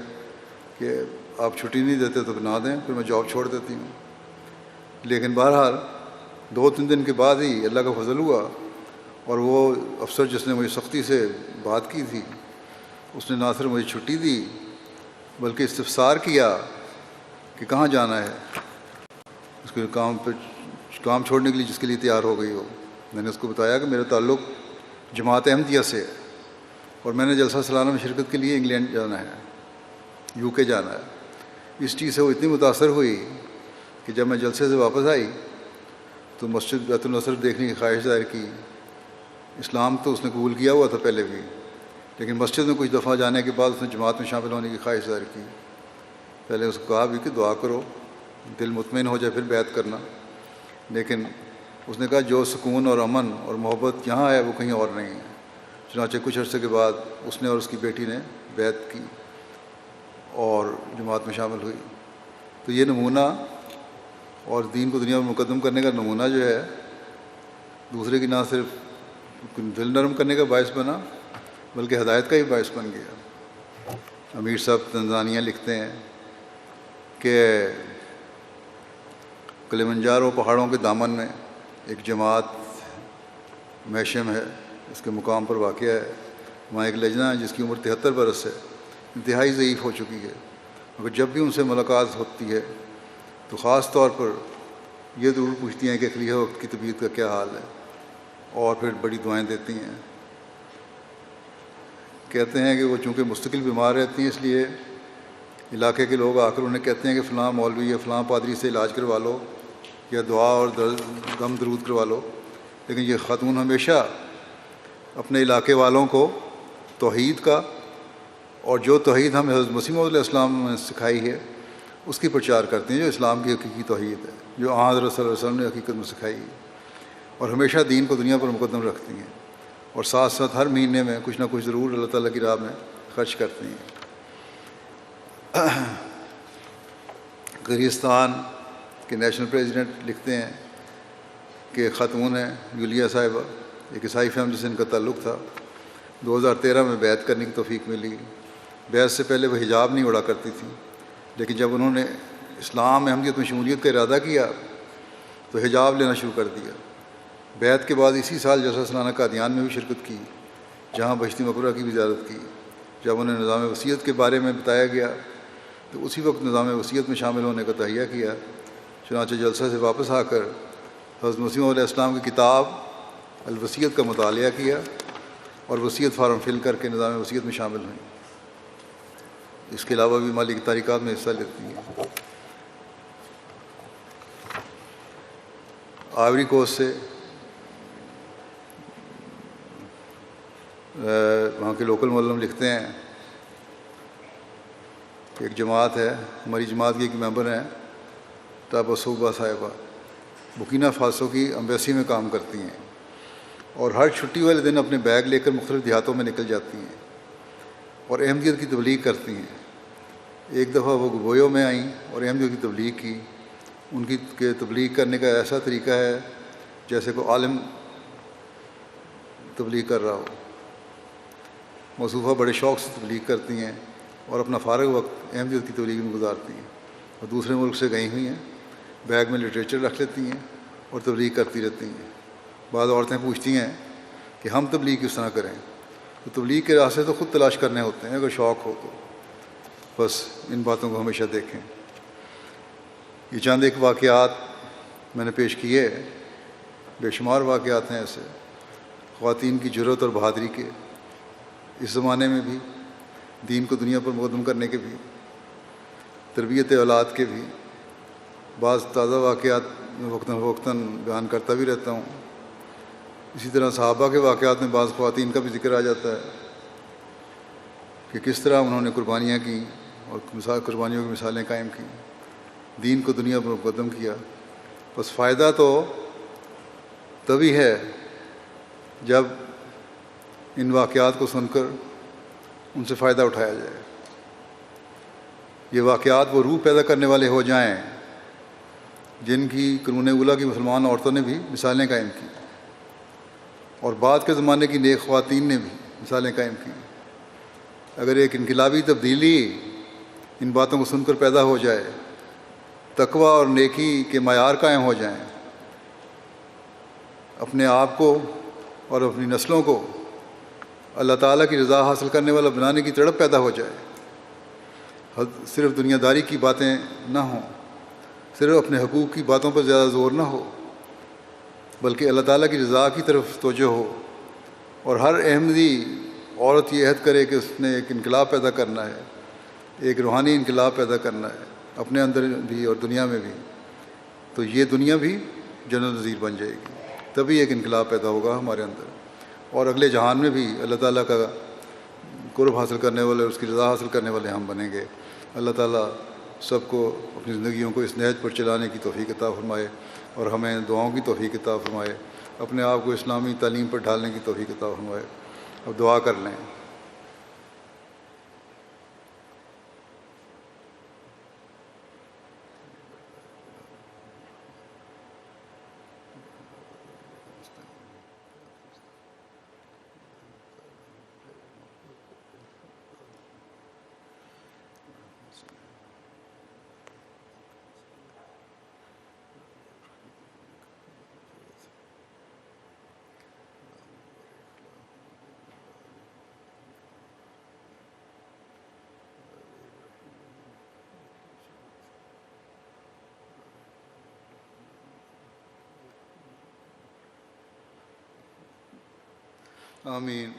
کہ آپ چھٹی نہیں دیتے تو نہ دیں، پھر میں جاب چھوڑ دیتی ہوں۔ لیکن بہرحال 2-3 دن کے بعد ہی اللہ کا فضل ہوا اور وہ افسر جس نے مجھے سختی سے بات کی تھی اس نے نہ صرف مجھے چھٹی دی بلکہ استفسار کیا کہ کہاں جانا ہے، اس کے کام چھوڑنے کے لیے جس کے لیے تیار ہو گئی ہو۔ میں نے اس کو بتایا کہ میرا تعلق جماعت احمدیہ سے ہے اور میں نے جلسہ سالانہ میں شرکت کے لیے انگلینڈ جانا ہے، UK جانا ہے۔ اس چیز سے وہ اتنی متاثر ہوئی کہ جب میں جلسے سے واپس آئی تو مسجد بیت النصر دیکھنے کی خواہش ظاہر کی۔ اسلام تو اس نے قبول کیا ہوا تھا پہلے بھی، لیکن مسجد میں کچھ دفعہ جانے کے بعد اس نے جماعت میں شامل ہونے کی خواہش ظاہر کی۔ پہلے اس کو کہا بھی کہ دعا کرو، دل مطمئن ہو جائے پھر بیعت کرنا، لیکن اس نے کہا جو سکون اور امن اور محبت یہاں ہے وہ کہیں اور نہیں ہے۔ چنانچہ کچھ عرصے کے بعد اس نے اور اس کی بیٹی نے بیعت کی اور جماعت میں شامل ہوئی۔ تو یہ نمونہ اور دین کو دنیا میں مقدم کرنے کا نمونہ جو ہے دوسرے کی نہ صرف دل نرم کرنے کا باعث بنا بلکہ ہدایت کا ہی باعث بن گیا۔ امیر صاحب تنزانیہ لکھتے ہیں کہ کلیمنجارو پہاڑوں کے دامن میں ایک جماعت میشم ہے، اس کے مقام پر واقع ہے۔ وہاں ایک لجنہ ہے جس کی عمر 73 برس ہے، انتہائی ضعیف ہو چکی ہے، مگر جب بھی ان سے ملاقات ہوتی ہے تو خاص طور پر یہ ضرور پوچھتی ہیں کہ خلیفہ وقت کی طبیعت کا کیا حال ہے اور پھر بڑی دعائیں دیتی ہیں۔ کہتے ہیں کہ وہ چونکہ مستقل بیمار رہتی ہیں اس لیے علاقے کے لوگ آ کر انہیں کہتے ہیں کہ فلاں مولوی یا فلاں پادری سے علاج کروا لو یا دعا اور غم درود کروا لو، لیکن یہ خاتون ہمیشہ اپنے علاقے والوں کو توحید کا اور جو توحید ہمیں حضرت مسیح موعود علیہ السلام نے سکھائی ہے اس کی پرچار کرتے ہیں، جو اسلام کی حقیقی توحید ہے، جو حضرت صلی اللہ علیہ وسلم نے حقیقت میں سکھائی ہے، اور ہمیشہ دین کو دنیا پر مقدم رکھتی ہیں، اور ساتھ ساتھ ہر مہینے میں کچھ نہ کچھ ضرور اللہ تعالیٰ کی راہ میں خرچ کرتی ہیں۔ کرغزستان کے نیشنل پریزیڈنٹ لکھتے ہیں کہ خاتون ہیں یولیا صاحبہ، ایک عیسائی فیملی سے ان کا تعلق تھا۔ 2013 میں بیعت کرنے کی توفیق ملی۔ بیعت سے پہلے وہ حجاب نہیں اڑا کرتی تھی، لیکن جب انہوں نے اسلام احمدیت میں شمولیت کا ارادہ کیا تو حجاب لینا شروع کر دیا۔ بیعت کے بعد اسی سال جلسہ سالانہ قادیان میں بھی شرکت کی، جہاں بہشتی مقبرہ کی بھی زیارت کی۔ جب انہیں نظام وصیت کے بارے میں بتایا گیا تو اسی وقت نظام وصیت میں شامل ہونے کا تہیہ کیا۔ چنانچہ جلسہ سے واپس آ کر حضرت مسیح علیہ السلام کی کتاب الوصیت کا مطالعہ کیا اور وصیت فارم فل کر کے نظام وصیت میں شامل ہوئیں۔ اس کے علاوہ بھی مالی تحریکات میں حصہ لیتی ہیں۔ آئیوری کوسٹ سے وہاں کے لوکل معلم لکھتے ہیں کہ ایک جماعت ہے، ہماری جماعت کی ایک ممبر ہیں تابا صوبہ صاحبہ، بورکینا فاسو کی امبیسی میں کام کرتی ہیں اور ہر چھٹی والے دن اپنے بیگ لے کر مختلف دیہاتوں میں نکل جاتی ہیں اور احمدیت کی تبلیغ کرتی ہیں۔ ایک دفعہ وہ گبویو میں آئیں اور احمدیت کی تبلیغ کی۔ ان کی تبلیغ کرنے کا ایسا طریقہ ہے جیسے کوئی عالم تبلیغ کر رہا ہو۔ موصوفہ بڑے شوق سے تبلیغ کرتی ہیں اور اپنا فارغ وقت احمدیت کی تبلیغ میں گزارتی ہیں، اور دوسرے ملک سے گئی ہوئی ہیں، بیگ میں لٹریچر رکھ لیتی ہیں اور تبلیغ کرتی رہتی ہیں۔ بعض عورتیں پوچھتی ہیں کہ ہم تبلیغ کس طرح کریں، تو تبلیغ کے راستے تو خود تلاش کرنے ہوتے ہیں اگر شوق ہو تو۔ بس ان باتوں کو ہمیشہ دیکھیں۔ یہ چند ایک واقعات میں نے پیش کیے، بے شمار واقعات ہیں ایسے خواتین کی جرأت اور بہادری کے، اس زمانے میں بھی، دین کو دنیا پر مقدم کرنے کے بھی، تربیت اولاد کے بھی۔ بعض تازہ واقعات میں وقتاً فوقتاً بیان کرتا بھی رہتا ہوں۔ اسی طرح صحابہ کے واقعات میں بعض خواتین کا بھی ذکر آ جاتا ہے کہ کس طرح انہوں نے قربانیاں کیں اور قربانیوں کی مثالیں قائم کیں، دین کو دنیا پر مقدم کیا۔ بس فائدہ تو تبھی ہے جب ان واقعات کو سن کر ان سے فائدہ اٹھایا جائے، یہ واقعات وہ روح پیدا کرنے والے ہو جائیں جن کی قرون اولیٰ کی مسلمان عورتوں نے بھی مثالیں قائم کی اور بعد کے زمانے کی نیک خواتین نے بھی مثالیں قائم کی۔ اگر ایک انقلابی تبدیلی ان باتوں کو سن کر پیدا ہو جائے، تقوی اور نیکی کے معیار قائم ہو جائیں، اپنے آپ کو اور اپنی نسلوں کو اللہ تعالیٰ کی رضا حاصل کرنے والا بنانے کی تڑپ پیدا ہو جائے، صرف دنیا داری کی باتیں نہ ہوں، صرف اپنے حقوق کی باتوں پر زیادہ زور نہ ہو، بلکہ اللہ تعالیٰ کی رضا کی طرف توجہ ہو، اور ہر احمدی عورت یہ عہد کرے کہ اس نے ایک انقلاب پیدا کرنا ہے، ایک روحانی انقلاب پیدا کرنا ہے اپنے اندر بھی اور دنیا میں بھی، تو یہ دنیا بھی جنت نظیر بن جائے گی۔ تبھی ایک انقلاب پیدا ہوگا ہمارے اندر، اور اگلے جہان میں بھی اللہ تعالیٰ کا قرب حاصل کرنے والے، اس کی رضا حاصل کرنے والے ہم بنیں گے۔ اللہ تعالیٰ سب کو اپنی زندگیوں کو اس نہج پر چلانے کی توفیق عطا فرمائے، اور ہمیں دعاؤں کی توفیق عطا فرمائے، اپنے آپ کو اسلامی تعلیم پر ڈھالنے کی توفیق عطا فرمائے۔ اب دعا کر لیں۔ آمین۔